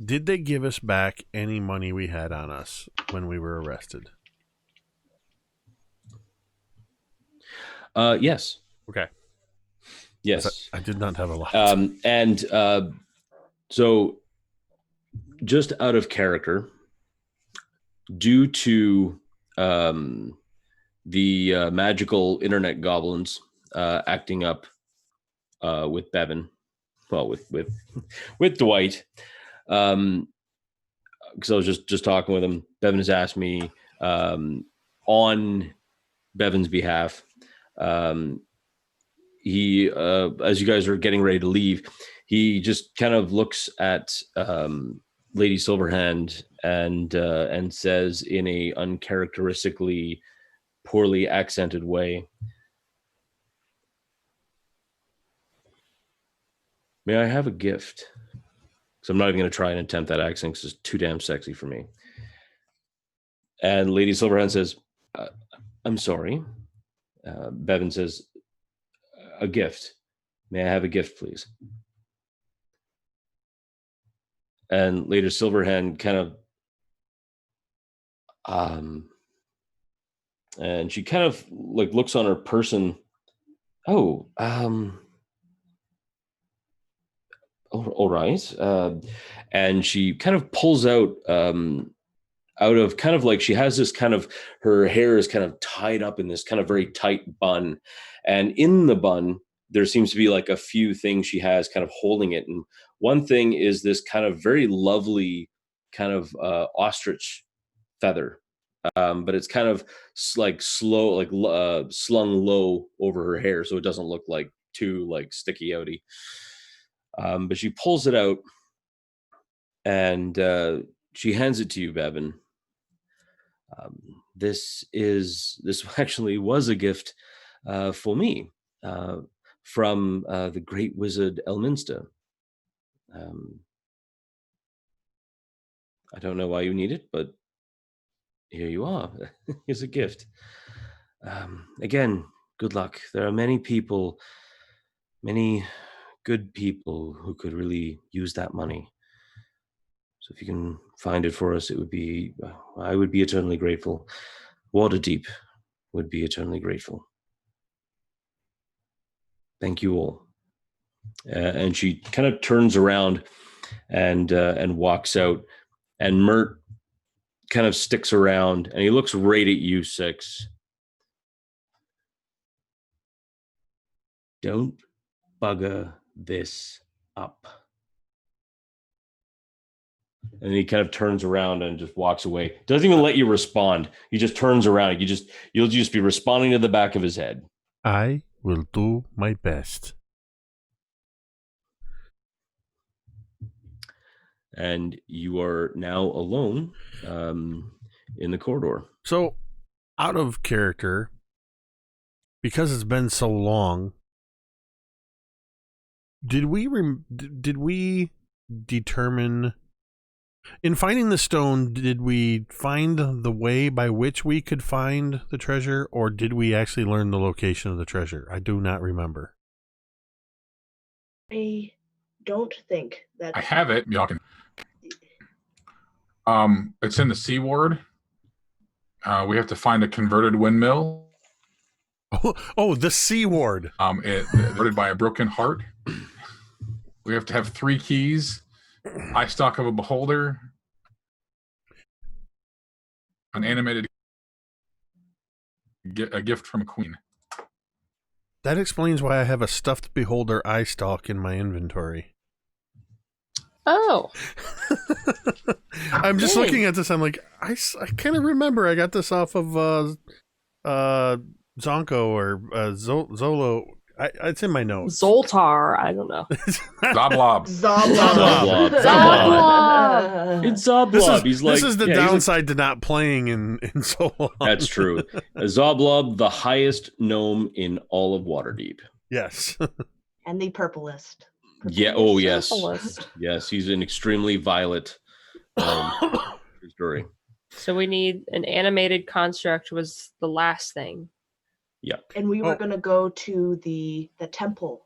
Did they give us back any money we had on us when we were arrested? Yes. Okay. Yes. I did not have a lot. So just out of character, due to the magical internet goblins acting up with Bevyn, well, with Dwight, because I was just talking with him. Bevyn has asked me on Bevyn's behalf. He, as you guys are getting ready to leave, he just kind of looks at Lady Silverhand and says in a uncharacteristically poorly accented way, "May I have a gift?" So I'm not even going to try and attempt that accent because it's too damn sexy for me. And Lady Silverhand says, "I'm sorry." Bevyn says, "A gift. May I have a gift, please?" And Lady Silverhand kind of, and she kind of like looks on her person. Oh, all right. And she kind of pulls out of kind of like, she has this kind of, her hair is kind of tied up in this kind of very tight bun. And in the bun, there seems to be like a few things she has kind of holding it. And one thing is this kind of very lovely kind of ostrich feather. But it's kind of like slow, like slung low over her hair, so it doesn't look like too like sticky outy. But she pulls it out and she hands it to you, Bevyn. This actually was a gift for me. from the great wizard Elminster. I don't know why you need it, but here you are. Here's a gift. Again, good luck. There are many people, many good people who could really use that money. So if you can find it for us, it would be, I would be eternally grateful. Waterdeep would be eternally grateful. Thank you all. And she kind of turns around and walks out. And Mert kind of sticks around, and he looks right at you, Six. Don't bugger this up. And he kind of turns around and just walks away. Doesn't even let you respond. He just turns around. You'll just be responding to the back of his head. I will do my best. And you are now alone in the corridor. So, out of character, because it's been so long, did we determine, in finding the stone, did we find the way by which we could find the treasure, or did we actually learn the location of the treasure? I do not remember. I don't think that I have it. Y'all can. It's in the C ward. We have to find a converted windmill. Oh, the C ward. Converted by a broken heart. We have to have 3 keys, eye stalk of a beholder, an animated, a gift from a queen. That explains why I have a stuffed beholder eye stalk in my inventory. Oh. I'm just looking at this. I'm like, I kind of remember I got this off of Zonko or Zolo. It's in my notes. Zoltar, I don't know. Zoblob. Zoblob. It's Zoblob. This is the downside to not playing in so long. That's true. Zoblob, the highest gnome in all of Waterdeep. Yes. And the purplest. Yeah. Oh, yes. Purplest. Yes, he's an extremely violet story. So we need an animated construct was the last thing. Yeah. And we were going to go to the temple.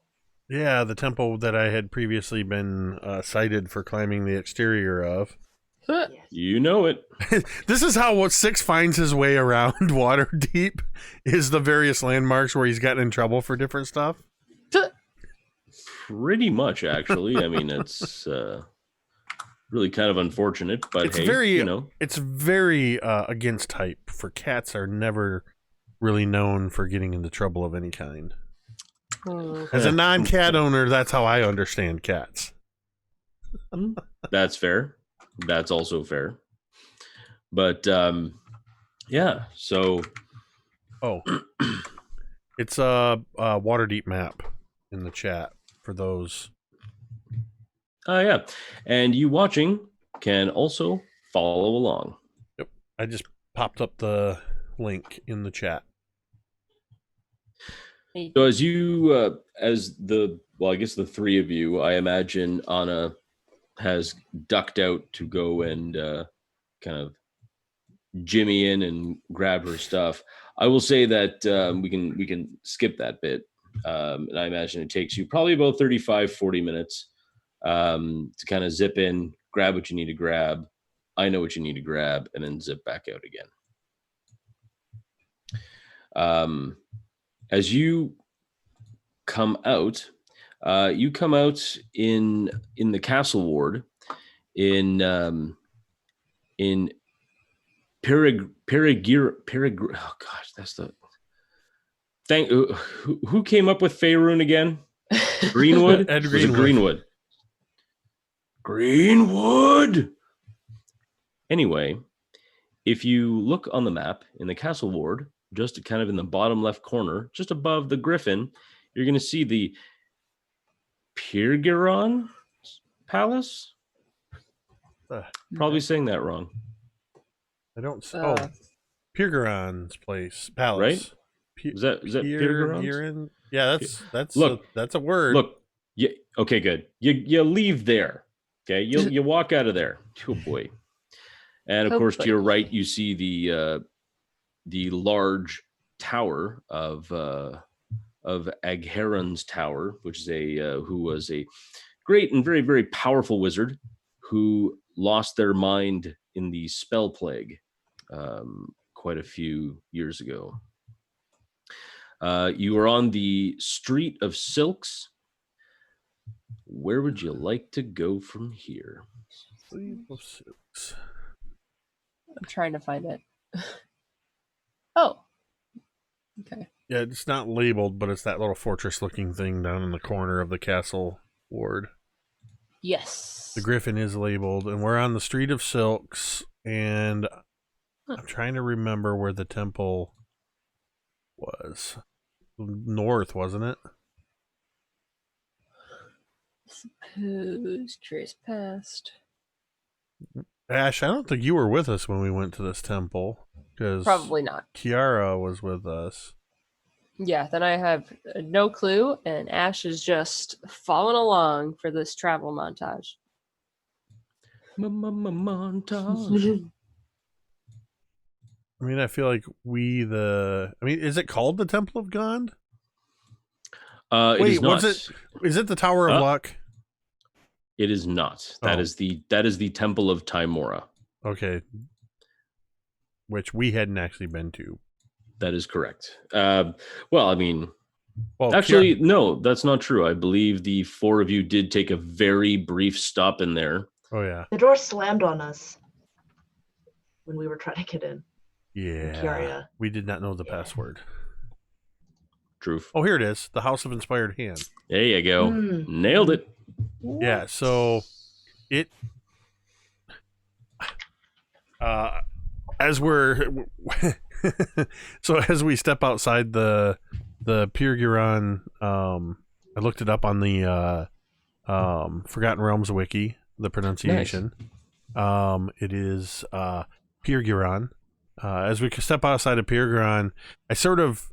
Yeah, the temple that I had previously been cited for climbing the exterior of. Yes. You know it. This is how what Six finds his way around Waterdeep, is the various landmarks where he's gotten in trouble for different stuff. Pretty much, actually. I mean, it's really kind of unfortunate, but it's hey, very, you know. It's very against type, for cats are never really known for getting into trouble of any kind. As a non-cat owner, that's how I understand cats. That's fair. That's also fair. But yeah, so it's a Waterdeep map in the chat for those. Yeah, and you watching can also follow along. Yep, I just popped up the link in the chat. So as you, I guess the 3 of you, I imagine Anna has ducked out to go and kind of jimmy in and grab her stuff. I will say that we can skip that bit, and I imagine it takes you probably about 35-40 minutes to kind of zip in, grab what you need to grab. I know what you need to grab, and then zip back out again. As you come out in the castle ward in Perigir. Oh gosh, that's the thing. Who came up with Faerun again? Greenwood. Ed Greenwood. Greenwood. Anyway, if you look on the map in the castle ward, just kind of in the bottom left corner, just above the griffin, you're going to see the Pirgiron Palace. Probably saying that wrong. I don't. Pirgeron's palace. Right? Is that Pirgorons? Piran? Yeah, that's Look, that's a word. Look, yeah, okay, good. You leave there. Okay, you walk out of there. Oh boy. And of course, to your right, you see the large tower of Agheron's tower, which is who was a great and very, very powerful wizard who lost their mind in the spell plague quite a few years ago. You are on the Street of Silks. Where would you like to go from here? Street of Silks. I'm trying to find it. Oh. Okay. Yeah, it's not labeled, but it's that little fortress-looking thing down in the corner of the castle ward. Yes. The griffin is labeled, and we're on the Street of Silks, and I'm trying to remember where the temple was. North, wasn't it? Suppose trace past. Ash, I don't think you were with us when we went to this temple. Probably not. Kiara was with us. Yeah, then I have no clue, and Ash is just following along for this travel montage. Montage. I mean, I feel like is it called the Temple of Gond? Wait, was it? Is it the Tower of Luck? It is not. That is the Temple of Timora. Okay. Which we hadn't actually been to. That is correct. Well, I mean, actually, no, that's not true. I believe the four of you did take a very brief stop in there. Oh, yeah. The door slammed on us when we were trying to get in. Yeah. We did not know the password. Truth. Oh, here it is. The House of Inspired Hand. There you go. Nailed it. Yeah, so it... as we step outside the Pirgiron, I looked it up on the Forgotten Realms wiki, the pronunciation. Nice. It is Pirgiron. As we step outside of Pirgiron, I sort of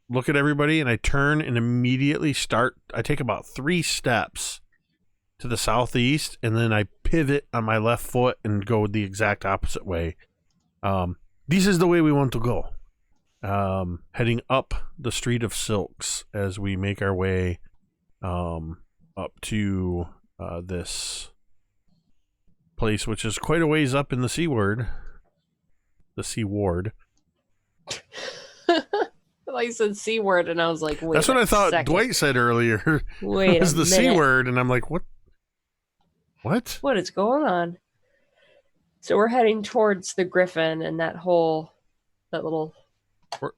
look at everybody and I turn and immediately I take about 3 steps to the southeast, and then I pivot on my left foot and go the exact opposite way. This is the way we want to go. Heading up the Street of Silks as we make our way up to this place, which is quite a ways up in the Seaward. The Seaward. Like you said C word, and I was like, wait. That's what I thought Dwight said earlier. Wait, was the C word, and I'm like, what? What? What is going on? So we're heading towards the Griffin and that little.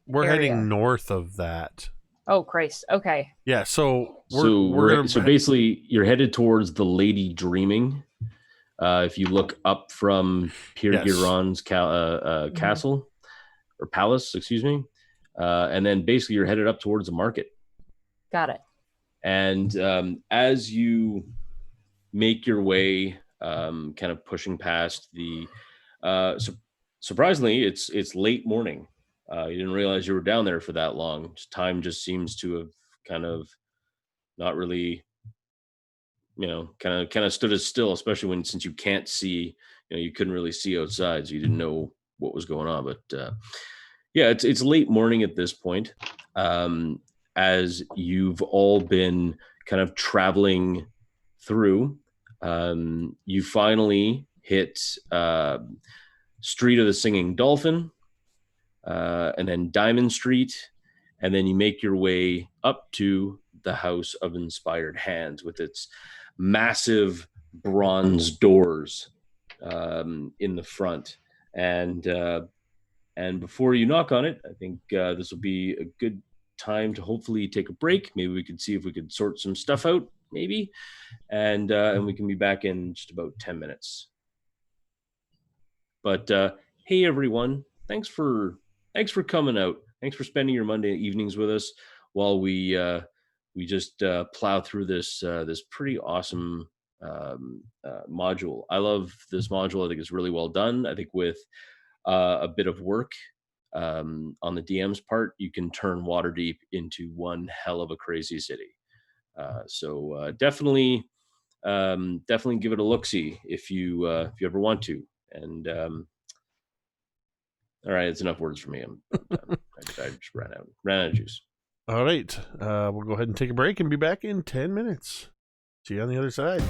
We're heading north of that. Oh Christ! Okay. Yeah. So so basically, you're headed towards the Lady Dreaming. If you look up from Pirgiron's castle or palace, excuse me, and then basically you're headed up towards the market. Got it. And as you make your way, kind of pushing past the, surprisingly, it's late morning. You didn't realize you were down there for that long. Time just seems to have kind of not really, kind of stood as still, especially since you can't see, you couldn't really see outside, so you didn't know what was going on. But yeah, it's late morning at this point. As you've all been kind of traveling through, you finally hit Street of the Singing Dolphin, and then Diamond Street, and then you make your way up to the House of Inspired Hands with its massive bronze doors in the front. And before you knock on it, I think this will be a good time to hopefully take a break. Maybe we could see if we could sort some stuff out, maybe, and we can be back in just about 10 minutes. But hey, everyone, thanks for coming out. Thanks for spending your Monday evenings with us while we just plow through this pretty awesome module. I love this module. I think it's really well done. I think with a bit of work, on the DM's part, you can turn Waterdeep into one hell of a crazy city. So definitely give it a look-see if you ever want to. And all right, it's enough words for me. I'm done. I just ran out of juice. All right. We'll go ahead and take a break and be back in 10 minutes. See you on the other side.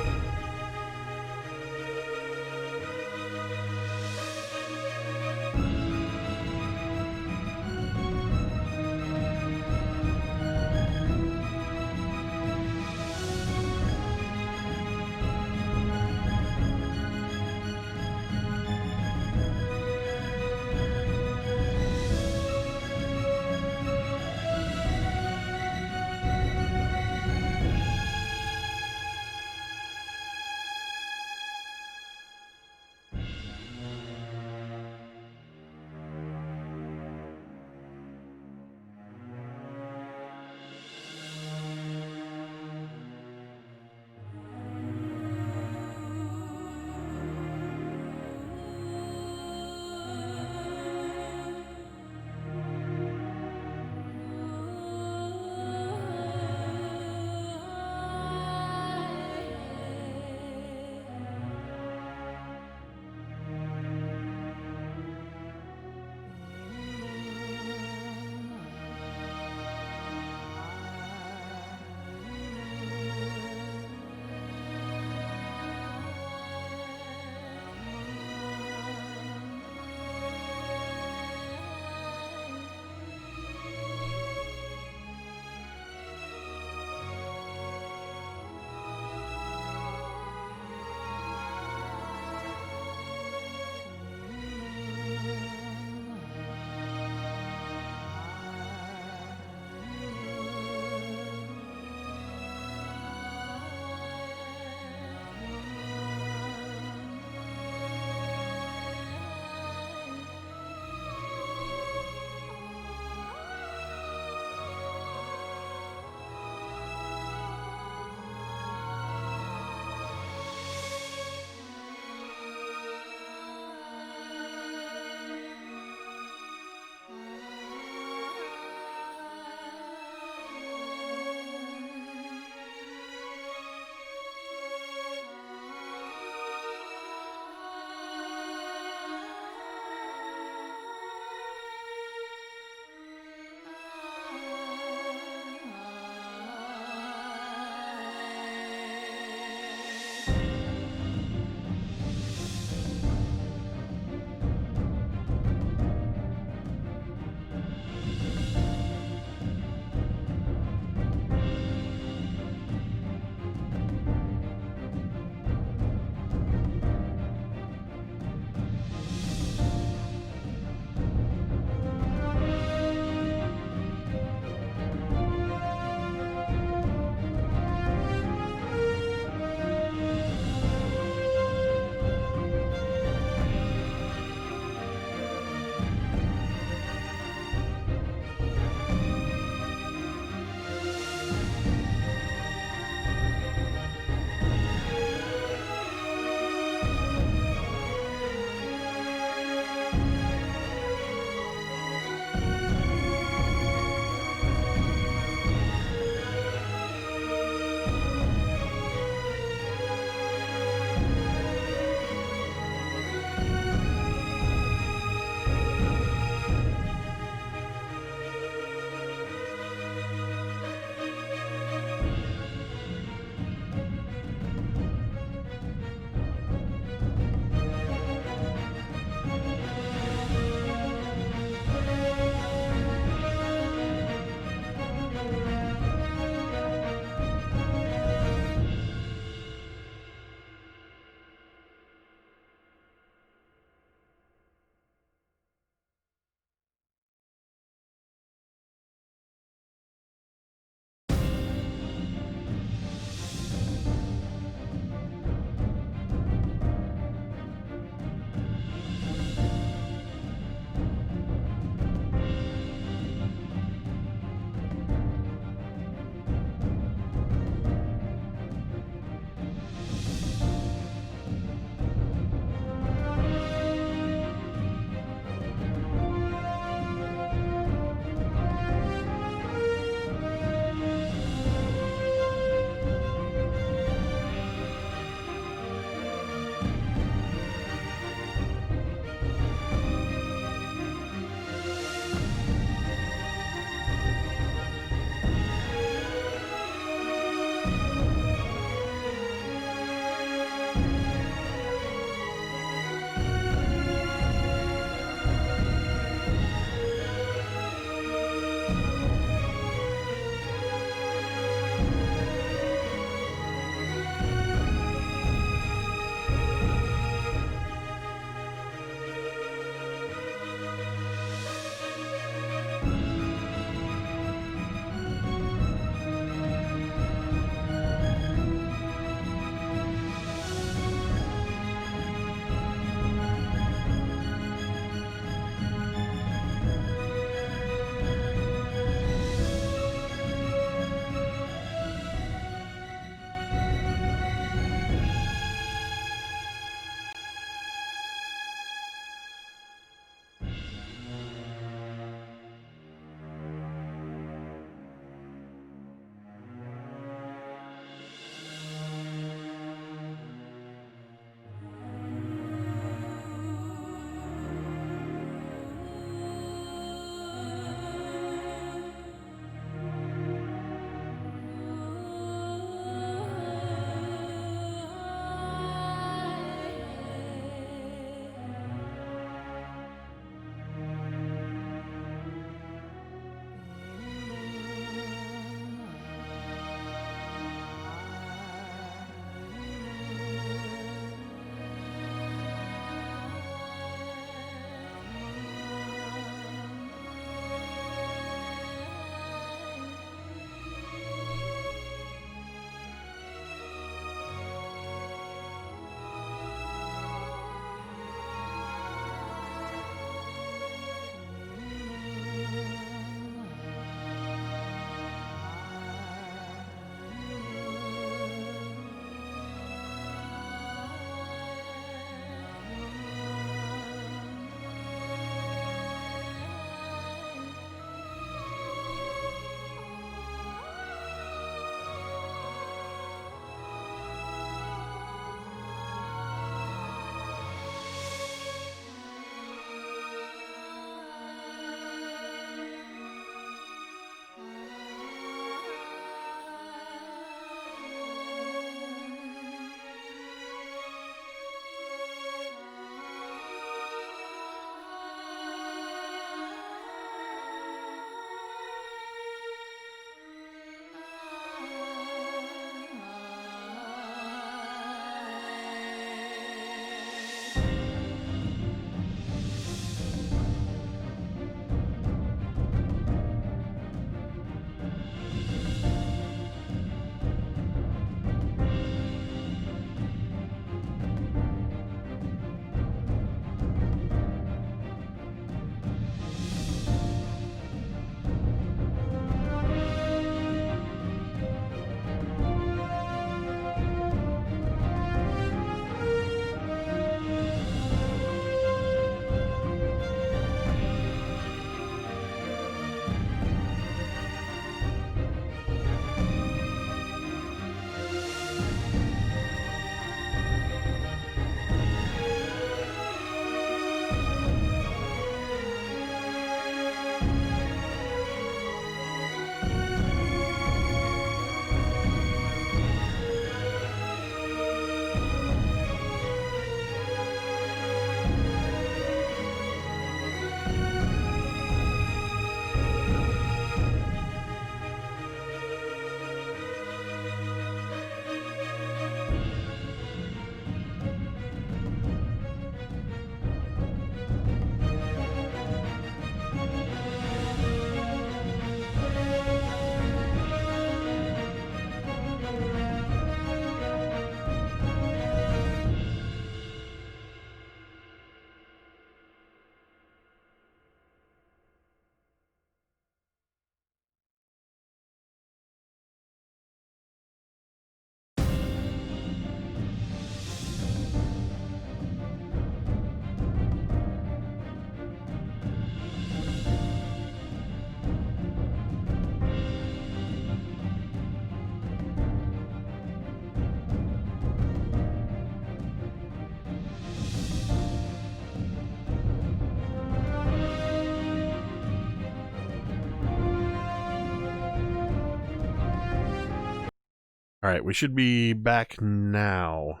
All right, we should be back now.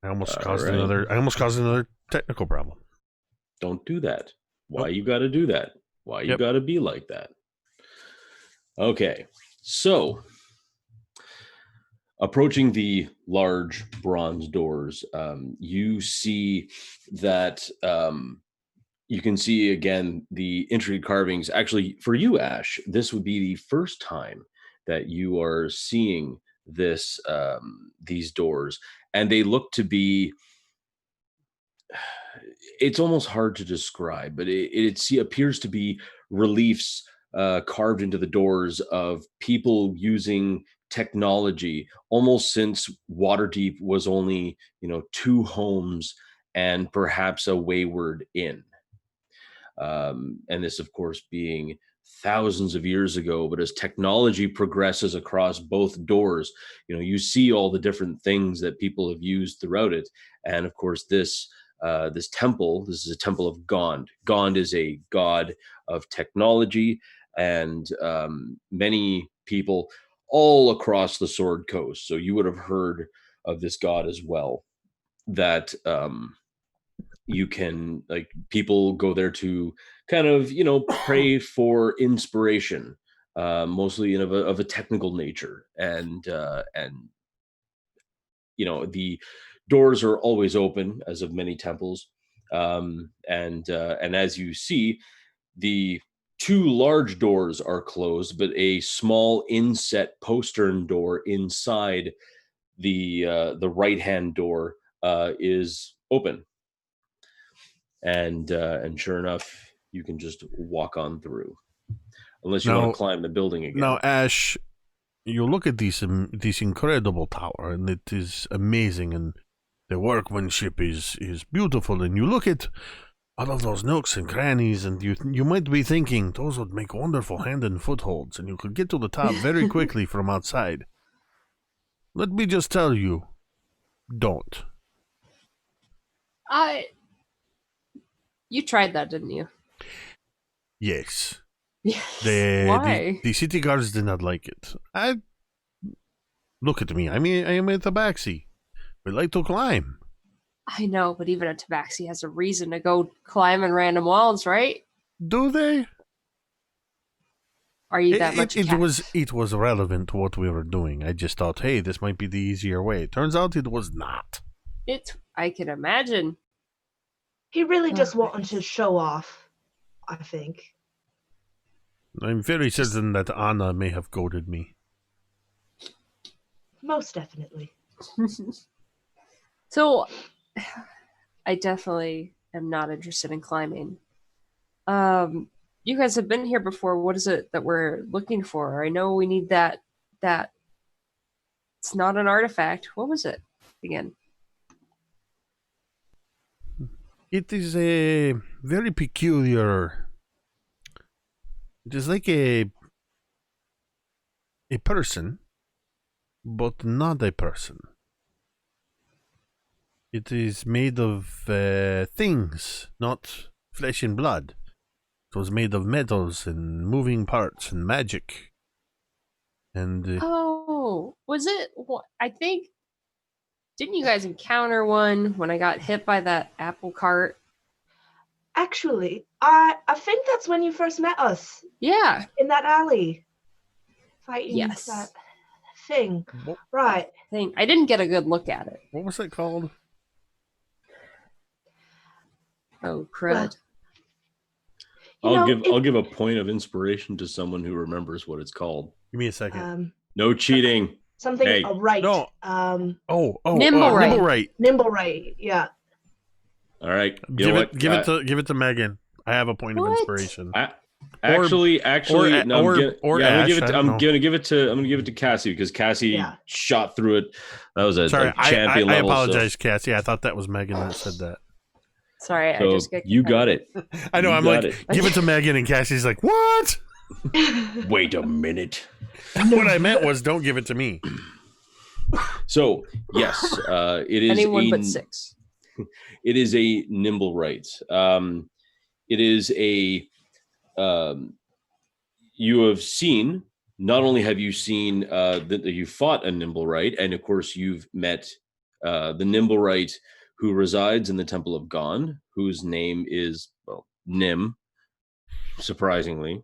I almost caused right. another technical problem. Don't do that. Why Nope. you got to do that? Why you Yep. got to be like that? Okay, so approaching the large bronze doors, you see that you can see again the intricate carvings. Actually, for you, Asche, this would be the first time that you are seeing this these doors, and they look to be. It's almost hard to describe, but it appears to be reliefs carved into the doors of people using technology, almost since Waterdeep was only 2 homes and perhaps a wayward inn. And this, of course, being thousands of years ago. But as technology progresses across both doors, you see all the different things that people have used throughout it. And of course, this temple, this is a temple of Gond. Gond is a god of technology, and many people all across the Sword Coast, so you would have heard of this god as well, that you can, like, people go there to kind of pray for inspiration, mostly of a technical nature, and the doors are always open, as of many temples, and as you see, the 2 large doors are closed, but a small inset postern door inside the right hand door is open. And sure enough, you can just walk on through, unless you want to climb the building again. Now, Asche, you look at this incredible tower, and it is amazing, and the workmanship is beautiful. And you look at all of those nooks and crannies, and you might be thinking those would make wonderful hand and footholds, and you could get to the top very quickly from outside. Let me just tell you, don't. You tried that, didn't you? Yes. Yes. Why? The city guards did not like it. Look at me. I am a tabaxi. We like to climb. I know, but even a tabaxi has a reason to go climbing random walls, right? Do they? Are you that much? It was relevant to what we were doing. I just thought, hey, this might be the easier way. Turns out it was not. I can imagine. He really just wanted to show off, I think. I'm very certain that Anna may have goaded me. Most definitely. So, I definitely am not interested in climbing. You guys have been here before. What is it that we're looking for? I know we need that. It's not an artifact. What was it again? It is a very peculiar. It is like a person, but not a person. It is made of things, not flesh and blood. It was made of metals and moving parts and magic. And was it? I think. Didn't you guys encounter one when I got hit by that apple cart? Actually, I think that's when you first met us. Yeah. In that alley. Fighting yes. that thing. Right. I didn't get a good look at it. What was it called? Oh, crud. Well, I'll give a point of inspiration to someone who remembers what it's called. Give me a second. No cheating. Something right. No. Nimble-right. Nimble-right, yeah. All right. Give it to Megan. I have a point of inspiration. I'm gonna give it to Cassie, because Cassie shot through it. That was a champion level. I apologize, Cassie. I thought that was Megan that said that. Sorry, so I just get you got it. I know. I'm like, give it to Megan, and Cassie's like, what? Wait a minute. What I meant was, don't give it to me. So yes, it is anyone but 6. It is a nimble right. It is a. You have seen not only have you seen that you fought a Nimblewright, and of course you've met the Nimblewright who resides in the Temple of Gond, whose name is, well, Nim, surprisingly.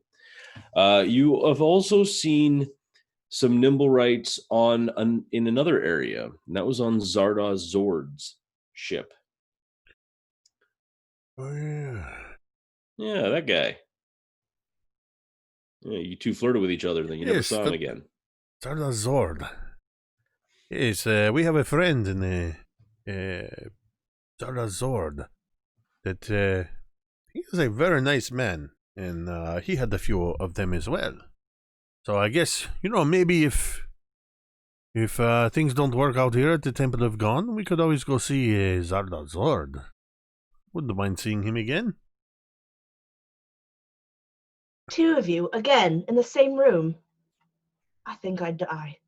You have also seen some Nimblewrights in another area, and that was on Zardoz Zord's ship. Oh, yeah. Yeah, that guy. Yeah, you two flirted with each other, then you never Yes, saw him again. Zarda Zord. Yes, we have a friend in the Zarda Zord that he is a very nice man, and he had a few of them as well. So I guess, maybe if things don't work out here at the Temple of Gone, we could always go see Zarda Zord. Wouldn't mind seeing him again. Two of you, again, in the same room. I think I'd die.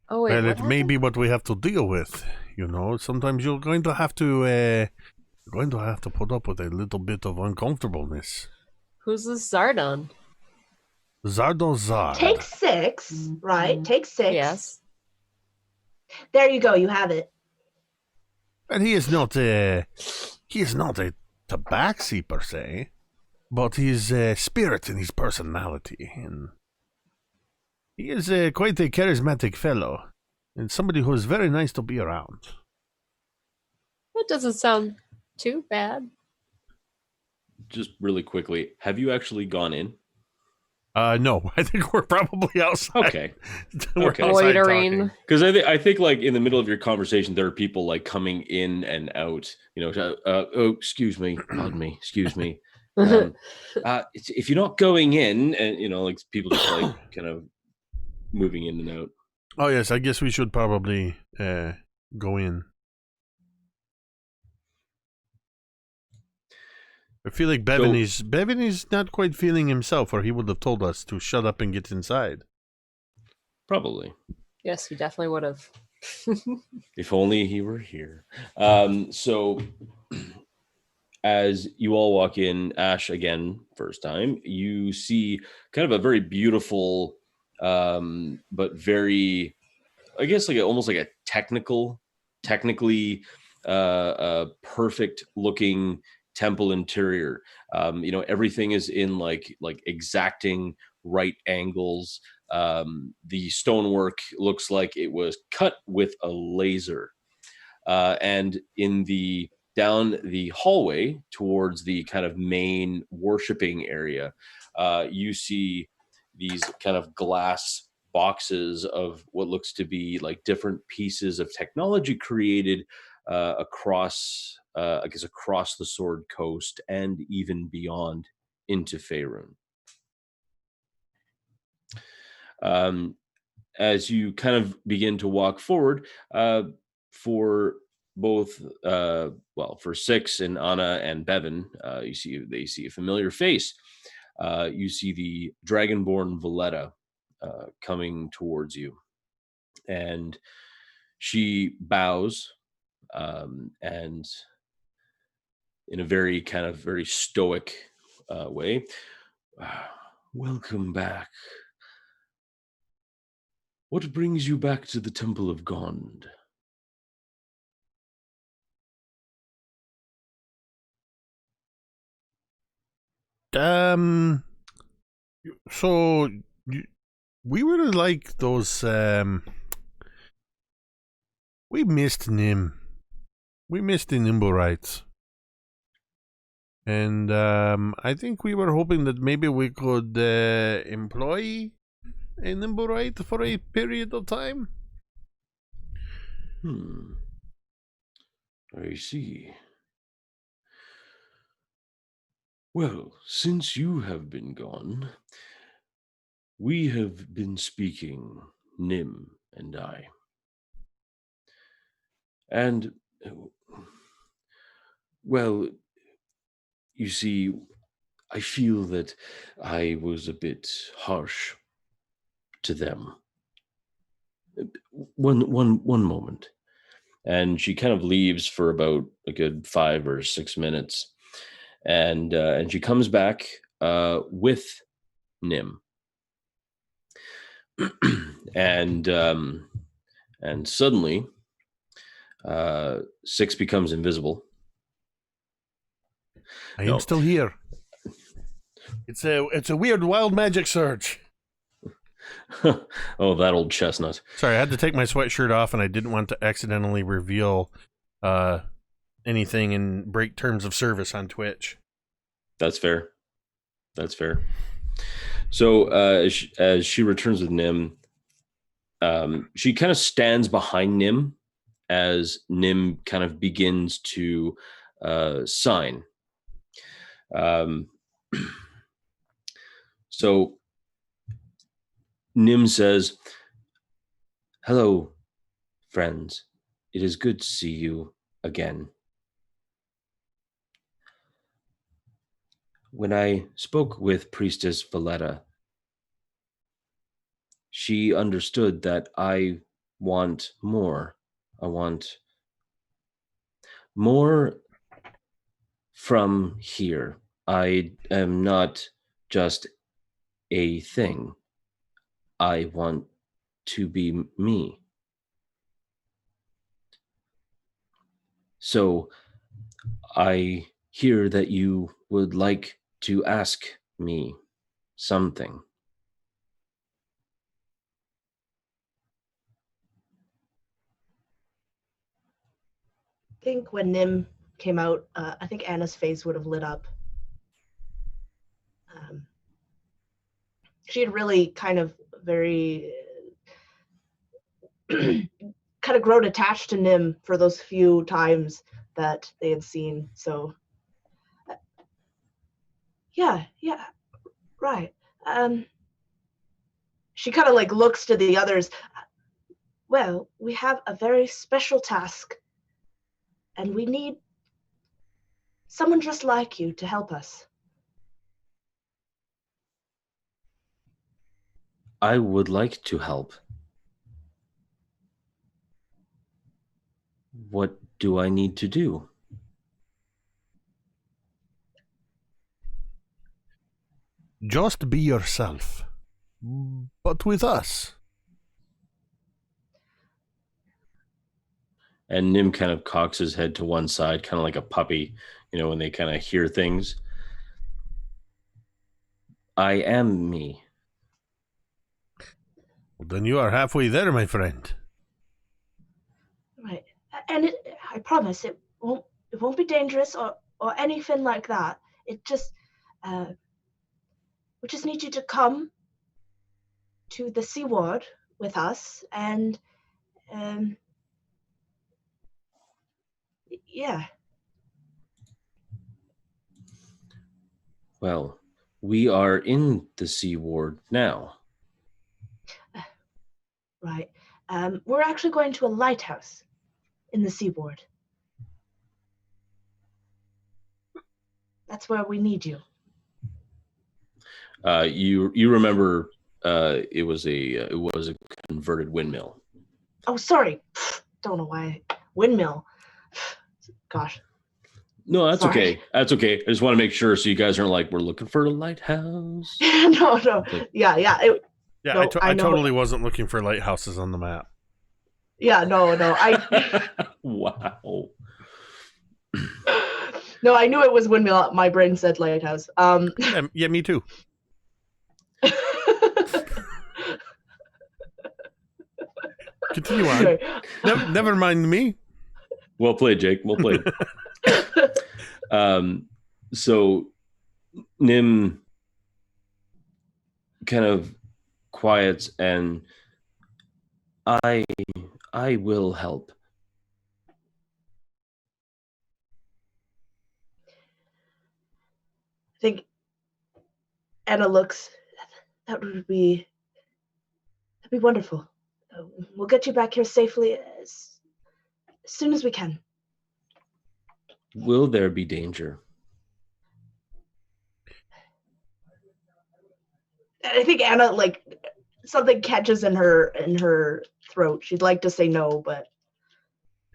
Oh wait, Well, what it may happened? be what we have to deal with. Sometimes you're going to have to put up with a little bit of uncomfortableness. Who's this Zardon? Zardo Zard. Take 6, right? Take 6. Yes. There you go. You have it. And he is not a tabaxi per se, but his spirit and his personality, and he is quite a charismatic fellow, and somebody who is very nice to be around. That doesn't sound too bad. Just really quickly, have you actually gone in? No, I think we're probably outside. Okay. We're Okay. outside Loitering. talking. Because I think like in the middle of your conversation, there are people like coming in and out. Oh, excuse me, pardon me, excuse me. If you're not going in, and like people just like kind of moving in and out. Oh yes, I guess we should probably go in. I feel like Bevyn is not quite feeling himself, or he would have told us to shut up and get inside. Probably. Yes, he definitely would have. If only he were here. So as you all walk in, Asche again, first time, you see kind of a very beautiful, but very, I guess like almost like a technically perfect looking temple interior. Everything is in like exacting right angles. The stonework looks like it was cut with a laser. And down the hallway towards the kind of main worshiping area, you see these kind of glass boxes of what looks to be like different pieces of technology created across the Sword Coast and even beyond into Faerun. As you kind of begin to walk forward, for both, for Six and Anna and Bevyn, they see a familiar face. You see the Dragonborn Valletta coming towards you, and she bows, and in a very kind of very stoic way, welcome back. What brings you back to the Temple of Gond? So we really like those. We missed Nim. We missed the Nimblewrights. And I think we were hoping that maybe we could employ a Nimblewright for a period of time. I see. Well, since you have been gone, we have been speaking, Nim and I. And, well, you see, I feel that I was a bit harsh to them. One moment. And she kind of leaves for about a good 5 or 6 minutes. And she comes back with Nim. and suddenly 6 becomes invisible. I No. am still here. It's a weird wild magic surge. Oh, that old chestnut. Sorry, I had to take my sweatshirt off, and I didn't want to accidentally reveal anything and break terms of service on Twitch. That's fair. That's fair. So as she returns with Nim, she kind of stands behind Nim as Nim kind of begins to sign. So Nim says, "Hello, friends. It is good to see you again. When I spoke with Priestess Valletta, she understood that I want more. I want more from here. I am not just a thing. I want to be me. So I hear that you would like to ask me something." I think when Nim came out, I think Anna's face would have lit up. She had really kind of very kind of grown attached to Nim for those few times that they had seen. So yeah, right. She kind of like looks to the others. Well, we have a very special task, and we need someone just like you to help us. I would like to help. What do I need to do? Just be yourself, but with us. And Nim kind of cocks his head to one side, kind of like a puppy, when they kind of hear things. I am me. Well, then you are halfway there, my friend. Right. And I promise it won't be dangerous or anything like that. It just we just need you to come to the Sea Ward with us, and yeah. Well, we are in the Sea Ward now. Right. We're actually going to a lighthouse in the Sea Ward. That's where we need you. You remember it was a converted windmill. Oh, sorry. Don't know why. Windmill. Gosh. No, that's Sorry. okay. That's okay. I just want to make sure so you guys aren't like, we're looking for a lighthouse. No. Okay. Yeah. Yeah, No, I I know. totally wasn't looking for lighthouses on the map. Yeah, no. I Wow. No, I knew it was windmill. My brain said lighthouse. Yeah, me too. Continue on. Sorry. Never mind me. Well played, Jake. Well played. So Nim kind of quiets, and I will help. I think Anna looks. That'd be wonderful. We'll get you back here safely as soon as we can. Will there be danger? I think Anna, like, something catches in her throat. She'd like to say no, but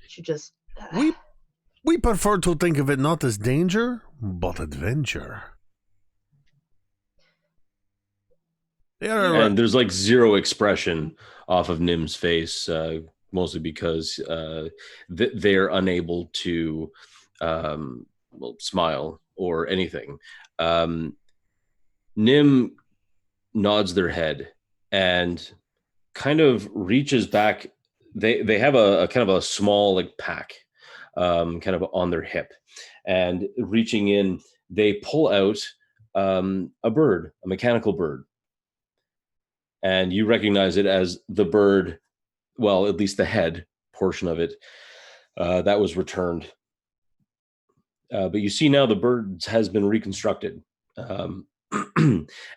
she just. We prefer to think of it not as danger, but adventure. And there's like zero expression off of Nim's face, mostly because they're unable to smile or anything. Nim nods their head and kind of reaches back. They have a kind of a small like pack kind of on their hip, and reaching in, they pull out a bird, a mechanical bird. And you recognize it as the bird, well, at least the head portion of it, that was returned. But you see now the bird has been reconstructed. And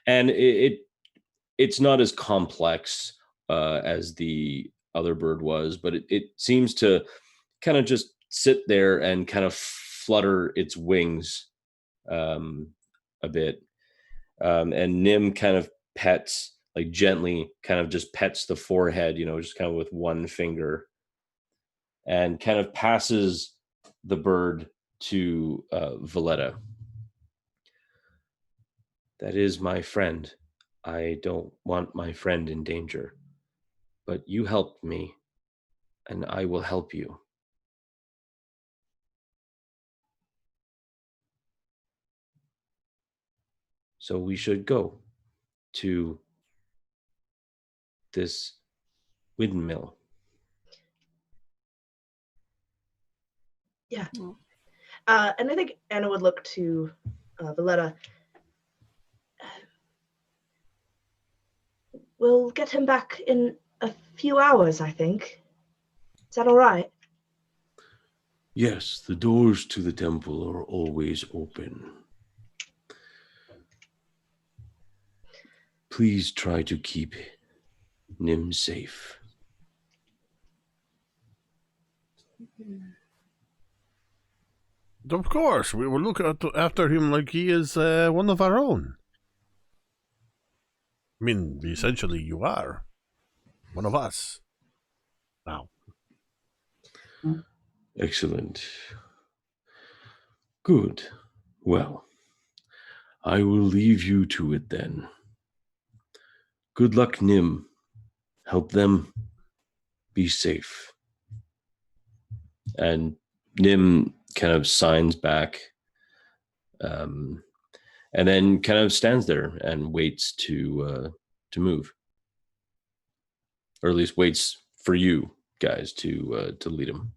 it's not as complex as the other bird was, but it seems to kind of just sit there and kind of flutter its wings a bit. And Nim kind of pets, like gently kind of just pets the forehead, just kind of with one finger, and kind of passes the bird to Valletta. That is my friend. I don't want my friend in danger, but you helped me, and I will help you. So we should go to this windmill. Yeah. And I think Anna would look to Valletta. We'll get him back in a few hours, I think. Is that all right? Yes, the doors to the temple are always open. Please try to keep Nim safe. Of course, we will look after him like he is one of our own. I mean, essentially, you are one of us now. Excellent. Good. Well, I will leave you to it then. Good luck, Nim. Help them be safe. And Nim kind of signs back, and then kind of stands there and waits to move, or at least waits for you guys to lead him.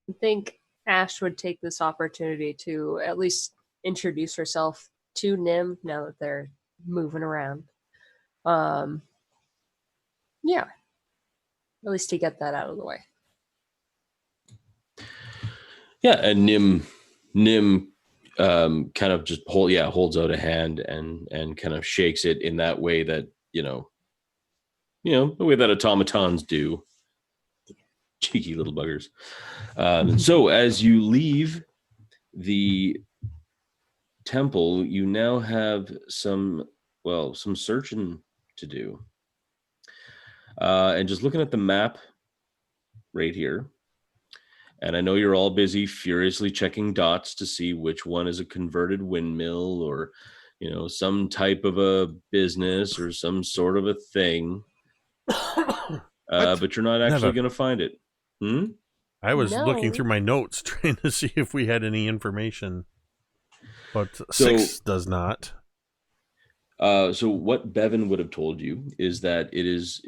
I think Ashe would take this opportunity to at least introduce herself to Nim now that they're moving around. Yeah. At least to get that out of the way. Yeah, and Nim kind of just holds out a hand and kind of shakes it in that way that, the way that automatons do. Cheeky little buggers. So as you leave the temple, you now have some searching to do. And just looking at the map right here, and I know you're all busy furiously checking dots to see which one is a converted windmill or, some type of a business or some sort of a thing. But you're not actually going to find it. I was looking through my notes trying to see if we had any information, but 6 does not. So what Bevyn would have told you is that it is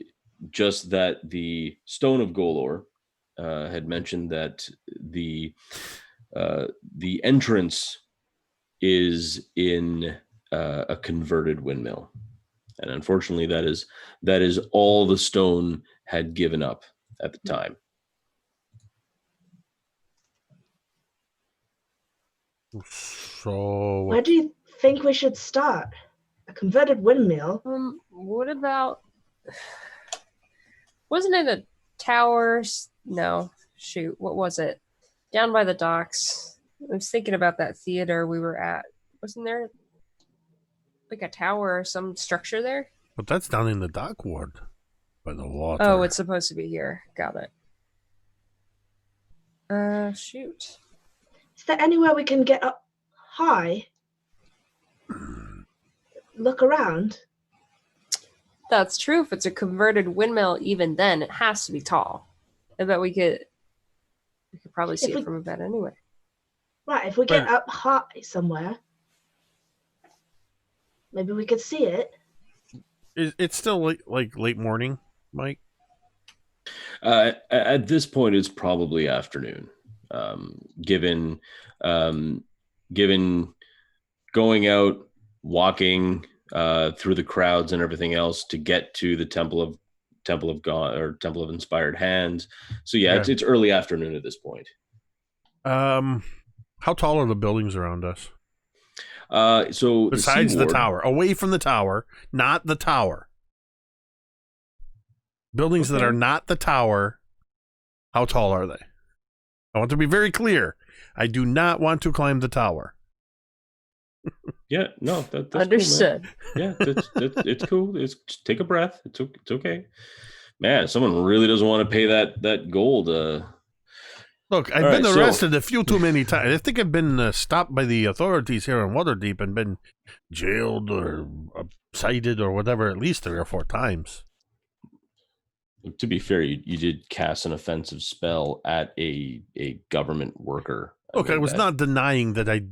just that the Stone of Golor had mentioned that the entrance is in a converted windmill, and unfortunately, that is all the stone had given up at the time. So, where do you think we should start? A converted windmill? What about... Wasn't it a tower? No, shoot, what was it? Down by the docks. I was thinking about that theater we were at. Wasn't there like a tower or some structure there? But that's down in the dock ward by the water. Oh, it's supposed to be here. Got it. Shoot. Is there anywhere we can get up high? look around. That's true. If it's a converted windmill, even then, it has to be tall. I bet we could probably see If we- it from a bed anyway. Right, if we get But- up high somewhere, maybe we could see it. It's still late morning, Mike. At this point, it's probably afternoon, given going out, walking through the crowds and everything else to get to the Temple of God or Temple of Inspired Hands. So yeah, Okay. it's early afternoon at this point. How tall are the buildings around us? So Besides the seaward- tower, away from the tower, not the tower. Buildings that Okay. are not the tower, how tall are they? I want to be very clear. I do not want to climb the tower. Yeah, no, that's Understood. Cool, man. Yeah, it's cool. Just take a breath. It's okay. Man, someone really doesn't want to pay that gold. Look, I've All been right, so- arrested a few too many times. I think I've been stopped by the authorities here in Waterdeep and been jailed or cited or whatever at least 3 or 4 times. To be fair, you did cast an offensive spell at a government worker. Look, I mean, was that- not denying that I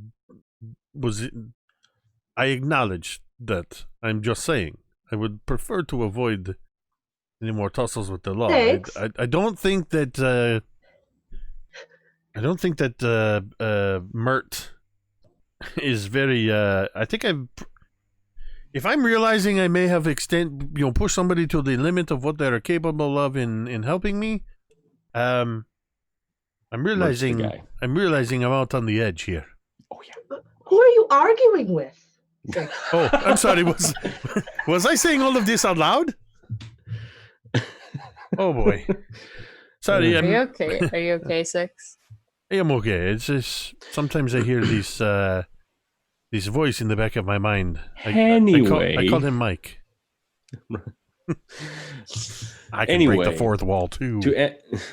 was. I acknowledge that. I'm just saying I would prefer to avoid any more tussles with the law. Thanks. I don't think that. I don't think that Mert is very. I think I've. If I'm realizing I may have pushed somebody to the limit of what they're capable of in helping me, I'm Mert's the realizing guy. I'm out on the edge here. Oh yeah. Who are you arguing with? It's like, Oh, I'm sorry. Was I saying all of this out loud? Oh boy. Sorry, Are you okay? Are you okay, Six? I'm okay. It's just sometimes I hear this voice in the back of my mind. Anyway. I call him Mike. I can break Anyway, the fourth wall too.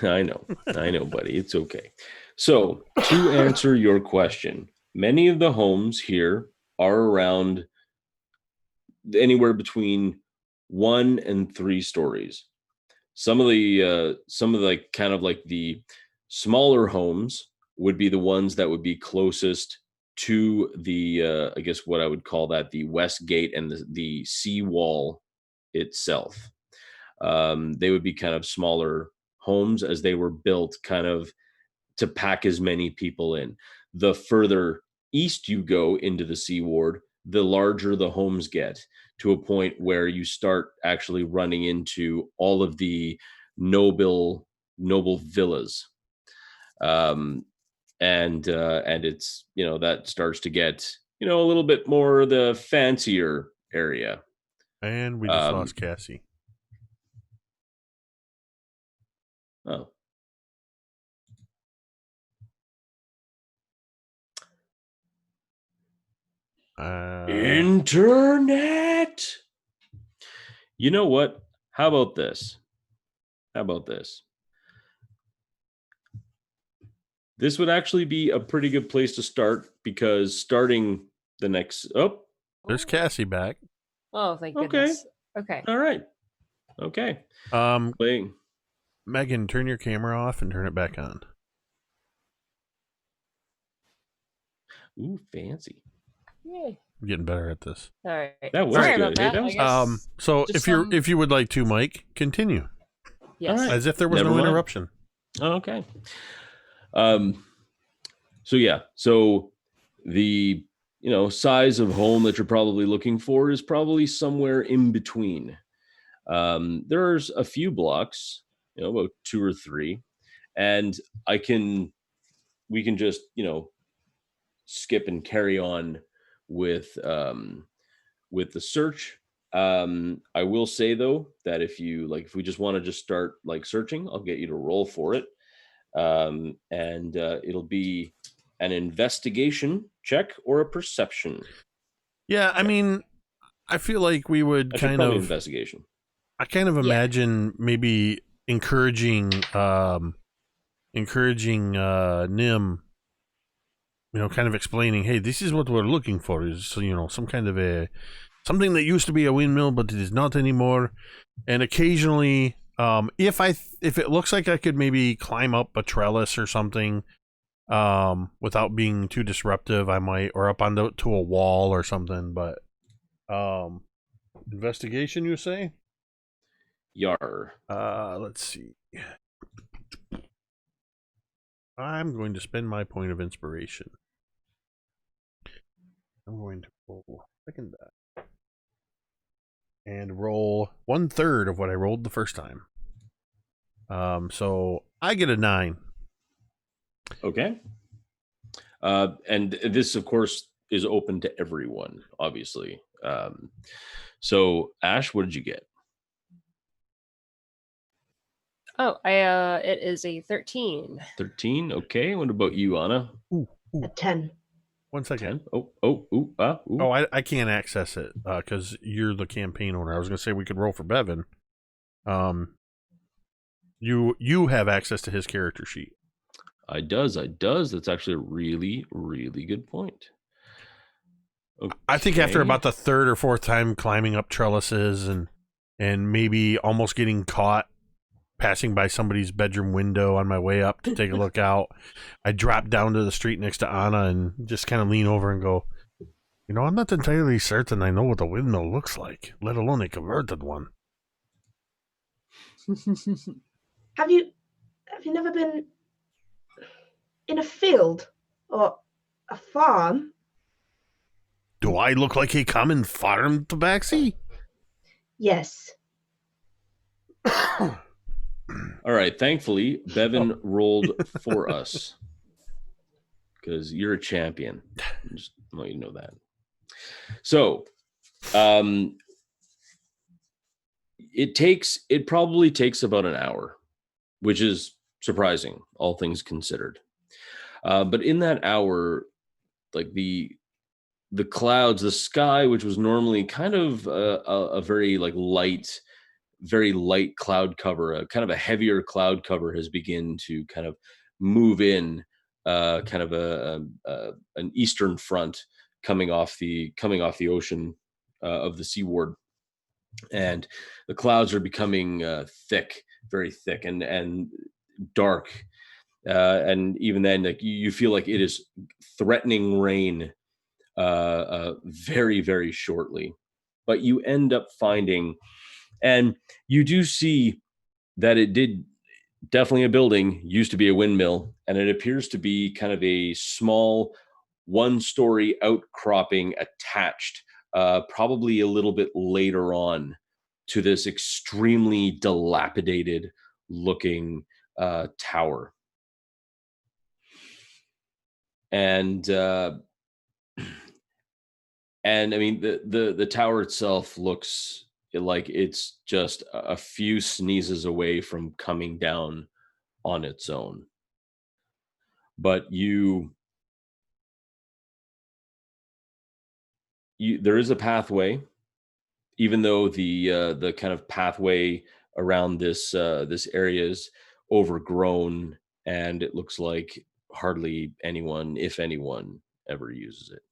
I know, buddy. It's okay. So, to answer your question, many of the homes here are around anywhere between 1 and 3 stories. Some of the kind of like the smaller homes would be the ones that would be closest to the I guess what I would call that the west gate and the sea wall itself. They would be kind of smaller homes as they were built kind of to pack as many people in. The further east you go into the sea ward, the larger the homes get, to a point where you start actually running into all of the noble villas. And it's, that starts to get, a little bit more the fancier area. And we just lost Cassie. Oh. Internet. You know what? How about this? This would actually be a pretty good place to start, because starting the next There's Cassie back. Oh, thank Okay. goodness. Okay. all right. Okay. Playing. Megan, turn your camera off and turn it back on. Ooh, fancy. Yay. I'm getting better at this. All right. That was Sorry good. about Hey, that. that I was- guess- So just if you would like to, Mike, continue yes. all right. as if there was Never no mind. interruption. Oh, okay. So the size of home that you're probably looking for is probably somewhere in between. There's a few blocks, about 2 or 3, and we can just skip and carry on with the search. I will say though that if we just want to just start searching, I'll get you to roll for it. And it'll be an investigation check or a perception. Yeah, I mean, I feel like we would Actually, kind probably of. investigation. I kind of imagine maybe encouraging Nim, kind of explaining, hey, this is what we're looking for, is some kind of a something that used to be a windmill, but it is not anymore. And occasionally, if it looks like I could maybe climb up a trellis or something, without being too disruptive, I might, or up to a wall or something. But investigation, you say? Yar. Let's see. I'm going to spend my point of inspiration. I'm going to roll second die. And roll 1/3 of what I rolled the first time. So I get a 9. Okay. And this, of course, is open to everyone, obviously. So, Asche, what did you get? Oh, it is a 13. 13. Okay. What about you, Anna? A 10. 1 second. 10. Ooh. Oh, I can't access it because you're the campaign owner. I was going to say we could roll for Bevyn. You have access to his character sheet. I does. That's actually a really, really good point. Okay. I think after about the third or fourth time climbing up trellises and maybe almost getting caught passing by somebody's bedroom window on my way up to take a look out, I drop down to the street next to Anna and just kind of lean over and go, I'm not entirely certain I know what a windmill looks like, let alone a converted one. Have you never been in a field or a farm? Do I look like a common farm tabaxi? Yes. All right. Thankfully, Bevyn rolled for us because you're a champion. I just want you to know that. So, it probably takes about an hour, which is surprising, all things considered. But in that hour, like the clouds, the sky, which was normally kind of a very very light cloud cover, a kind of a heavier cloud cover, has begun to kind of move in, kind of an eastern front coming off the ocean of the seaward, and the clouds are becoming thick, very thick and dark, and even then, like you feel like it is threatening rain very, very shortly. But you end up finding, and you do see that it did definitely a building, used to be a windmill, and it appears to be kind of a small one-story outcropping attached, probably a little bit later on, to this extremely dilapidated looking tower. And I mean, the tower itself looks like it's just a few sneezes away from coming down on its own. But there is a pathway, even though the kind of pathway around this area is overgrown, and it looks like hardly anyone, if anyone, ever uses it.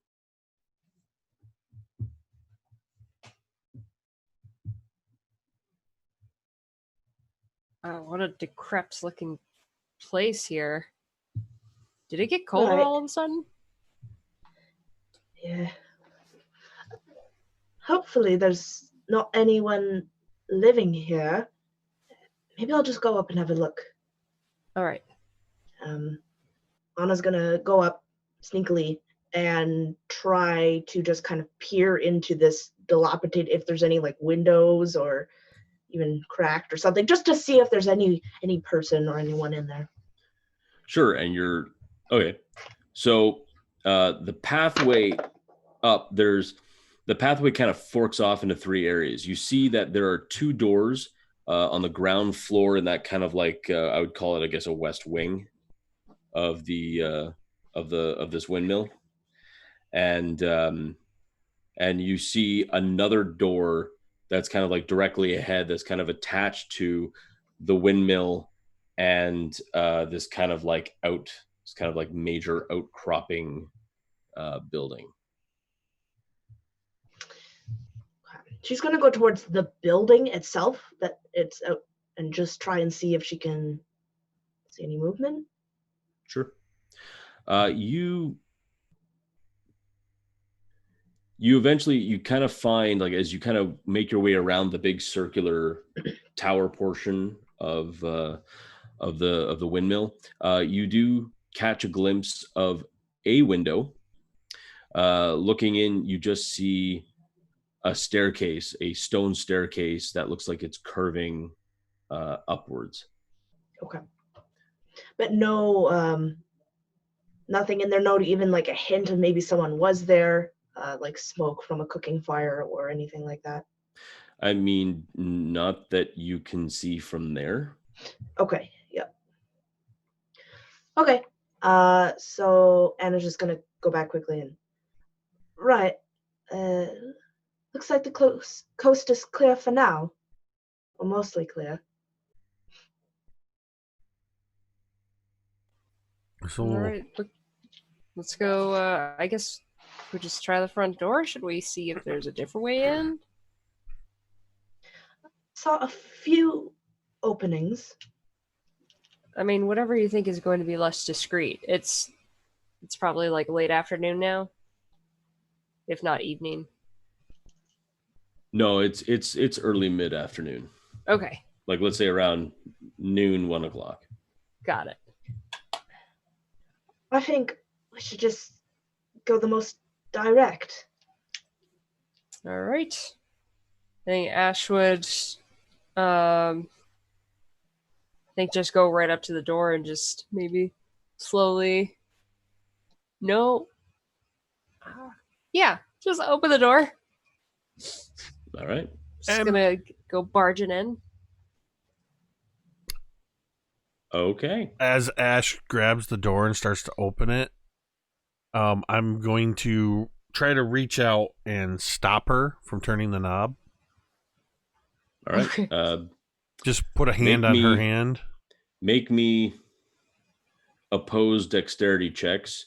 Oh, what a decrepit looking place here. Did it get cold Right. all of a sudden? Yeah. Hopefully there's not anyone living here. Maybe I'll just go up and have a look. All right. Anna's gonna go up sneakily and try to just kind of peer into this dilapidated, if there's any like windows or even cracked or something, just to see if there's any person or anyone in there. Sure. And you're okay. So the pathway up, the pathway kind of forks off into 3 areas. You see that there are 2 doors on the ground floor in that kind of like I would call it, I guess, a west wing of the of this windmill, and you see another door that's kind of like directly ahead, that's kind of attached to the windmill, and this kind of like major outcropping building. She's going to go towards the building itself that it's out and just try and see if she can see any movement. Sure. You eventually, you kind of find, like, as you kind of make your way around the big circular tower portion of the windmill, you do catch a glimpse of a window. Looking in, you just see a staircase, a stone staircase that looks like it's curving upwards. Okay. But no, nothing in there, no even like a hint of maybe someone was there, like smoke from a cooking fire or anything like that. I mean, not that you can see from there. Okay, yep. Okay, so Anna's just gonna go back quickly and... Right, looks like the coast is clear for now. Or mostly clear. So, All right, let's go. I guess we just try the front door. Should we see if there's a different way in? Saw a few openings. I mean, whatever you think is going to be less discreet. It's probably like late afternoon now, if not evening. No, it's early mid-afternoon. Okay, Like, let's say around noon, 1 o'clock. got it. I think we should just go the most direct. All right. I think Ash would, I think just go right up to the door and just maybe slowly. No. Yeah, just open the door. All right. Just gonna go barging in. Okay. as Ash grabs the door and starts to open it, I'm going to try to reach out and stop her from turning the knob. All right. Okay. Just put a hand on her hand. Make me opposed dexterity checks.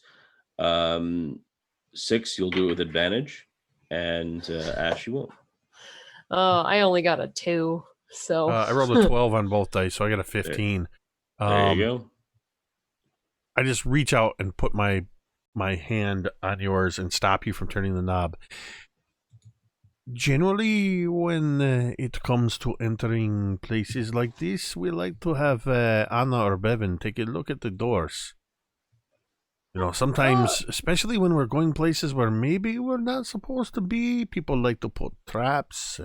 6, you'll do it with advantage, and Ash, you won't. I only got a 2, so I rolled a 12 on both dice, so I got a 15. There you go. I just reach out and put my hand on yours and stop you from turning the knob. Generally, when it comes to entering places like this, we like to have Anna or Bevyn take a look at the doors. You know, sometimes, especially when we're going places where maybe we're not supposed to be, people like to put traps.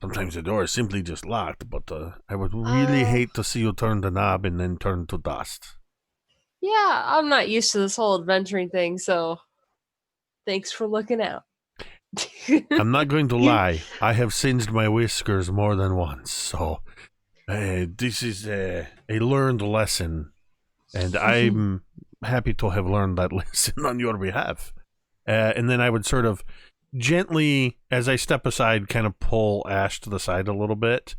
Sometimes the door is simply just locked, but I would really hate to see you turn the knob and then turn to dust. yeah, I'm not used to this whole adventuring thing, so thanks for looking out. I'm not going to lie. I have singed my whiskers more than once, so this is a learned lesson, and I'm happy to have learned that lesson on your behalf. And then I would sort of gently, as I step aside, kind of pull Ash to the side a little bit,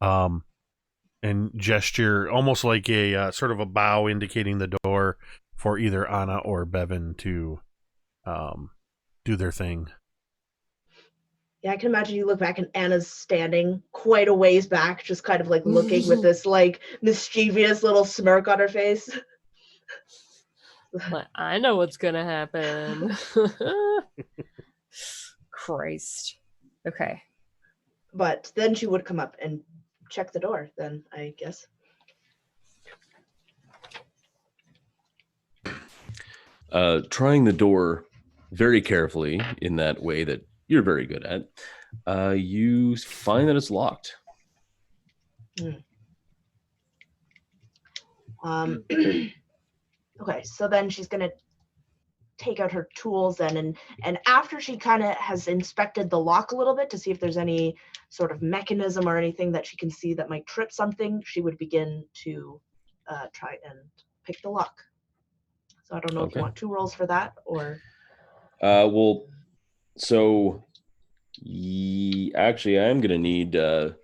and gesture almost like a sort of a bow indicating the door for either Anna or Bevyn to do their thing. Yeah, I can imagine you look back and Anna's standing quite a ways back, just kind of like looking with this like mischievous little smirk on her face. But I know what's gonna happen. Christ. Okay. But then she would come up and check the door, then, I guess. Trying the door very carefully in that way that you're very good at, you find that it's locked. Okay, so then she's gonna take out her tools then, and after she kind of has inspected the lock a little bit to see if there's any sort of mechanism or anything that she can see that might trip something, she would begin to try and pick the lock. So I don't know if you want 2 rolls for that or... Well, so actually I am going to need... doing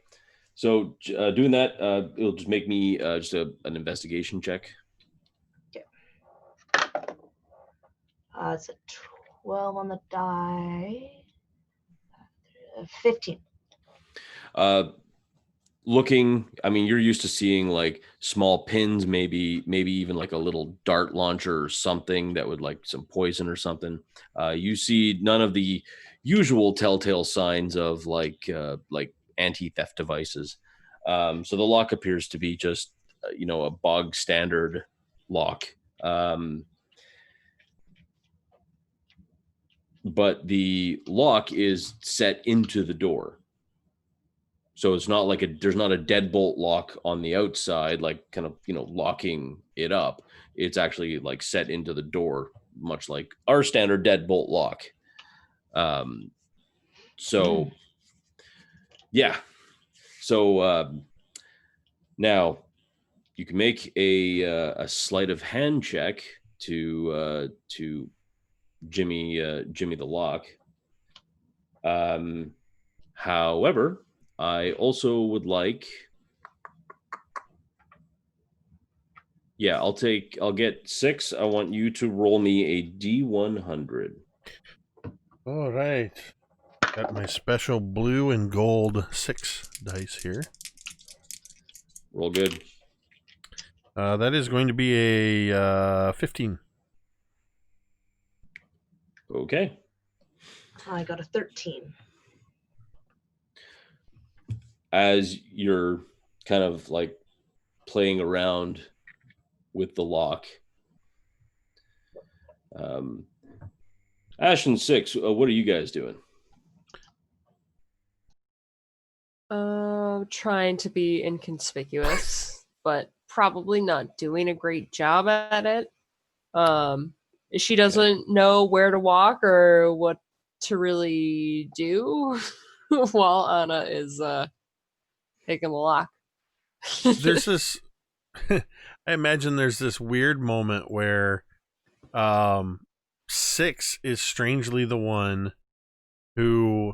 that, it'll just make me just an investigation check. Okay. It's a 12 on the die. 15. Looking, I mean, you're used to seeing like small pins, maybe even like a little dart launcher or something that would like some poison or something. You see none of the usual telltale signs of like anti-theft devices. So the lock appears to be just a bog standard lock. But the lock is set into the door. So it's not like there's not a deadbolt lock on the outside, like kind of, locking it up. It's actually like set into the door, much like our standard deadbolt lock. So yeah. So now you can make a sleight of hand check to Jimmy the lock. However, I also would like, I'll get 6. I want you to roll me a D100. All right. Got my special blue and gold 6 dice here. Roll good. That is going to be a 15. Okay. I got a 13. As you're kind of like playing around with the lock, Asche and 6, what are you guys doing? Trying to be inconspicuous, but probably not doing a great job at it. She doesn't know where to walk or what to really do while Anna is taking the lock. There's this I imagine there's this weird moment where 6 is strangely the one who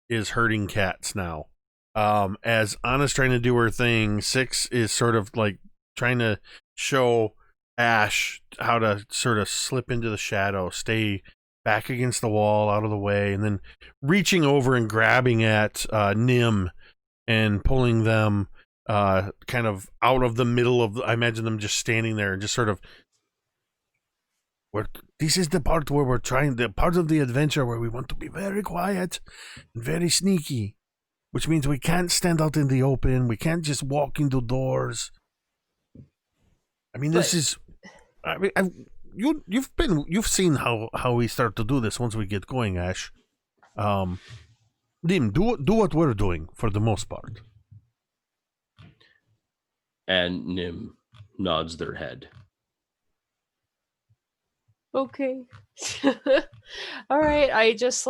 is herding cats now. As Anna's trying to do her thing, 6 is sort of like trying to show Asche how to sort of slip into the shadow, stay back against the wall, out of the way, and then reaching over and grabbing at Nim and pulling them kind of out of the middle of I imagine them just standing there and just sort of this is the part where we're trying, the part of the adventure where we want to be very quiet and very sneaky, which means we can't stand out in the open, we can't just walk into doors. I mean, this is you've seen how we start to do this once we get going, Asche. Nim, do what we're doing for the most part. And Nim nods their head. Okay. All right. I just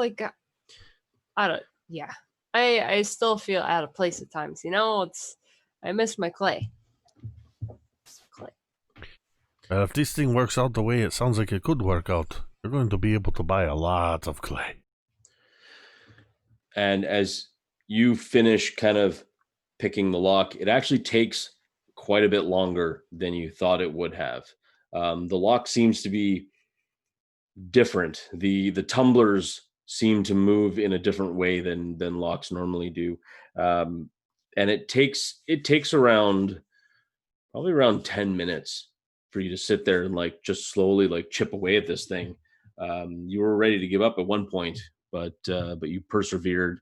I still feel out of place at times, I miss my clay. If this thing works out the way it sounds like it could work out, you're going to be able to buy a lot of clay. And as you finish kind of picking the lock, it actually takes quite a bit longer than you thought it would have. The lock seems to be different. The tumblers seem to move in a different way than locks normally do. And it takes probably around 10 minutes for you to sit there and just slowly chip away at this thing. You were ready to give up at one point, but you persevered,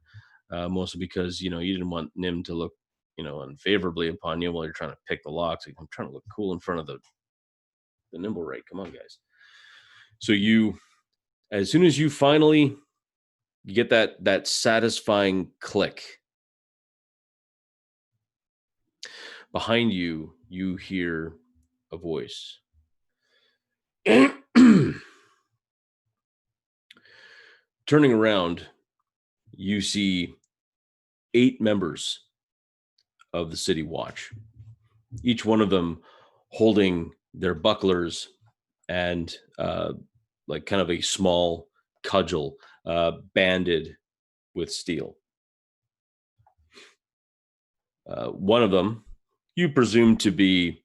mostly because you didn't want Nim to look unfavorably upon you while you're trying to pick the locks. I'm trying to look cool in front of the nimble rate. Come on, guys. So as soon as you finally get that satisfying click, behind you hear a voice. Turning around, you see 8 members of the City Watch, each one of them holding their bucklers and kind of a small cudgel banded with steel. One of them, you presume to be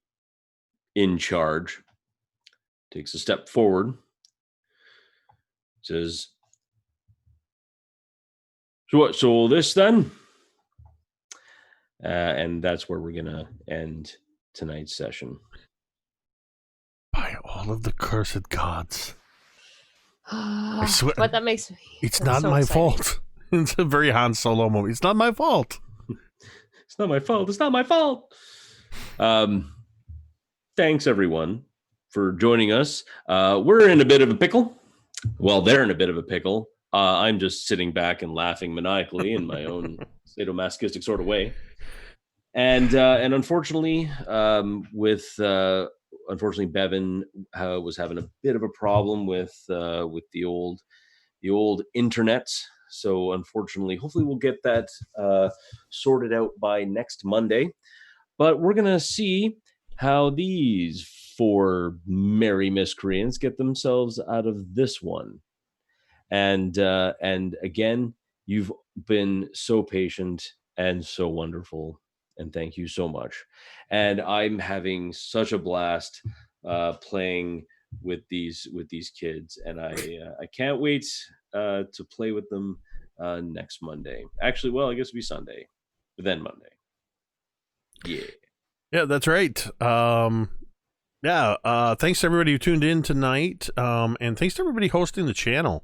in charge, takes a step forward, says, So this then, and that's where we're gonna end tonight's session. By all of the cursed gods. I swear, But that makes me. it's that's not so my exciting. fault. It's a very Han Solo moment. It's not my fault. It's not my fault. It's not my fault. Thanks everyone for joining us. We're in a bit of a pickle. Well, they're in a bit of a pickle. I'm just sitting back and laughing maniacally in my own sadomasochistic sort of way. And unfortunately, unfortunately, Bevyn was having a bit of a problem with the old internet. So unfortunately, hopefully we'll get that sorted out by next Monday. But we're gonna see how these 4 merry miscreants get themselves out of this one. And again, you've been so patient and so wonderful, and thank you so much. And I'm having such a blast playing with these kids, and I can't wait to play with them next Monday. Actually, well, I guess it'll be Sunday, but then Monday. Yeah, that's right. Thanks to everybody who tuned in tonight. And thanks to everybody hosting the channel.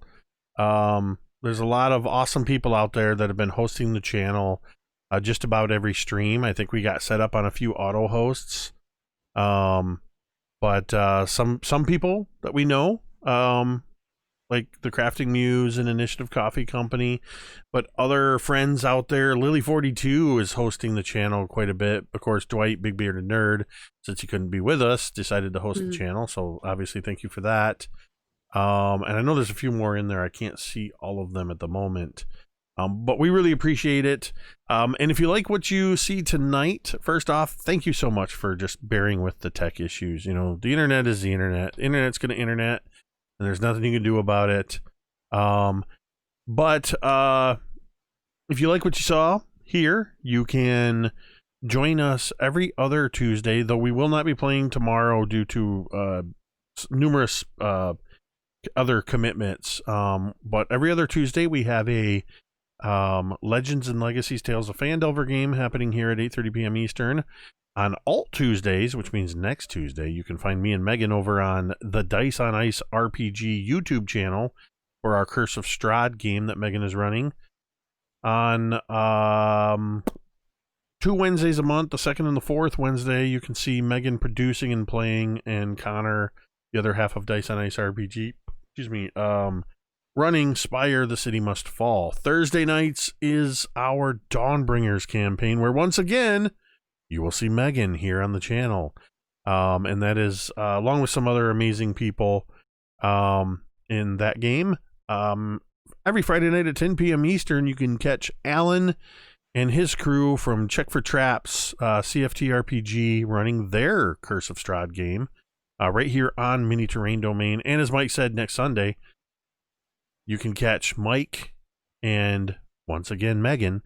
There's a lot of awesome people out there that have been hosting the channel just about every stream. I think we got set up on a few auto hosts. But some people that we know, like the Crafting Muse and Initiative Coffee Company, but other friends out there. Lily42 is hosting the channel quite a bit. Of course, Dwight, Big Bearded Nerd, since he couldn't be with us, decided to host the channel. So obviously, thank you for that. And I know there's a few more in there. I can't see all of them at the moment. But we really appreciate it. And if you like what you see tonight, first off, thank you so much for just bearing with the tech issues. You know, the internet is the internet. The internet's going to internet, and there's nothing you can do about it. But if you like what you saw here, you can join us every other Tuesday, though we will not be playing tomorrow due to numerous other commitments. But every other Tuesday, we have a Legends and Legacies Tales of Phandelver game happening here at 8:30 p.m. Eastern. On Alt Tuesdays, which means next Tuesday, you can find me and Megan over on the Dice on Ice RPG YouTube channel for our Curse of Strahd game that Megan is running. On 2 Wednesdays a month, the second and the fourth Wednesday, you can see Megan producing and playing, and Connor, the other half of Dice on Ice RPG, running Spire the City Must Fall. Thursday nights is our Dawnbringers campaign, where once again, you will see Megan here on the channel. And that is, along with some other amazing people in that game. Every Friday night at 10 p.m. Eastern, you can catch Alan and his crew from Check for Traps, CFT RPG, running their Curse of Strahd game right here on Mini Terrain Domain. And as Mike said, next Sunday, you can catch Mike and, once again, Megan,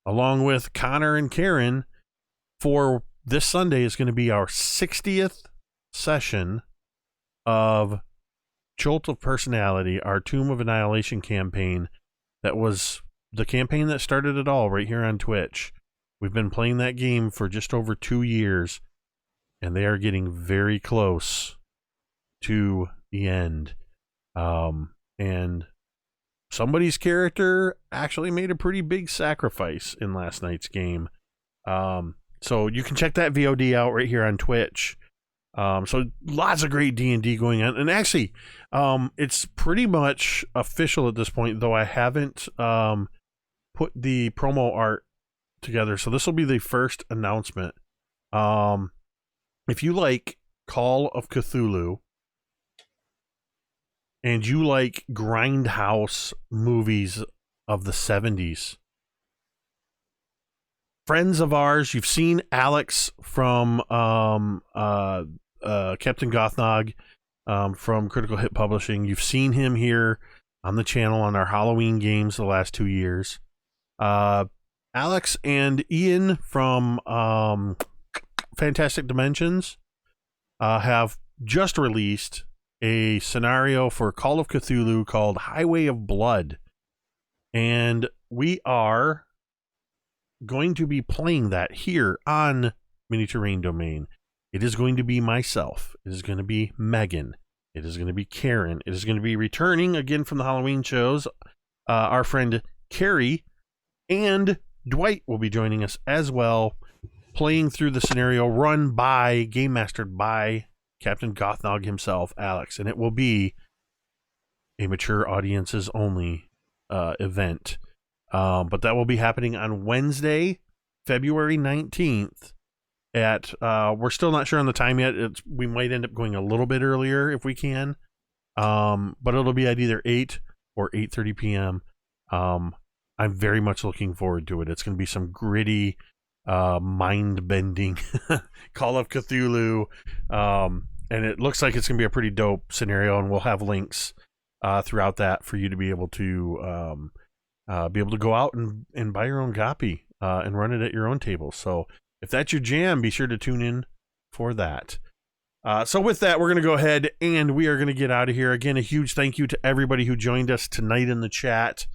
along with Connor and Karen, for this Sunday is going to be our 60th session of Jolt of Personality, our Tomb of Annihilation campaign. That was the campaign that started it all right here on Twitch. We've been playing that game for just over 2 years, and they are getting very close to the end. And somebody's character actually made a pretty big sacrifice in last night's game. So you can check that VOD out right here on Twitch. So lots of great D&D going on. And actually, it's pretty much official at this point, though I haven't put the promo art together. So this will be the first announcement. If you like Call of Cthulhu and you like grindhouse movies of the 70s, friends of ours, you've seen Alex from Captain Gothnog from Critical Hit Publishing. You've seen him here on the channel on our Halloween games the last 2 years. Alex and Ian from Fantastic Dimensions have just released a scenario for Call of Cthulhu called Highway of Blood. And we are going to be playing that here on Mini Terrain Domain. It is going to be myself. It is going to be Megan. It is going to be Karen. It is going to be returning again from the Halloween shows. Our friend Carrie and Dwight will be joining us as well, playing through the scenario game mastered by Captain Gothnog himself, Alex. And it will be a mature audiences only event. But that will be happening on Wednesday, February 19th at, we're still not sure on the time yet. We might end up going a little bit earlier if we can. But it'll be at either 8 or 8:30 p.m. I'm very much looking forward to it. It's going to be some gritty, mind-bending Call of Cthulhu. And it looks like it's going to be a pretty dope scenario, and we'll have links throughout that for you to be able to go out and buy your own copy and run it at your own table. So if that's your jam, be sure to tune in for that. So with that, we're going to go ahead and we are going to get out of here. Again, a huge thank you to everybody who joined us tonight in the chat.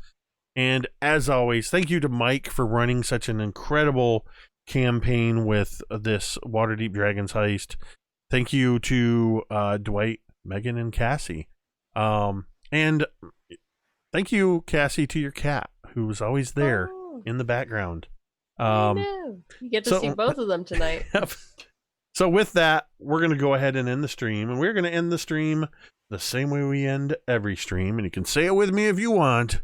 And as always, thank you to Mike for running such an incredible campaign with this Waterdeep Dragons Heist. Thank you to Dwight, Megan, and Cassie. And thank you, Cassie, to your cat, who was always there in the background. You get to see both of them tonight. So with that, we're going to go ahead and end the stream. And we're going to end the stream the same way we end every stream. And you can say it with me if you want.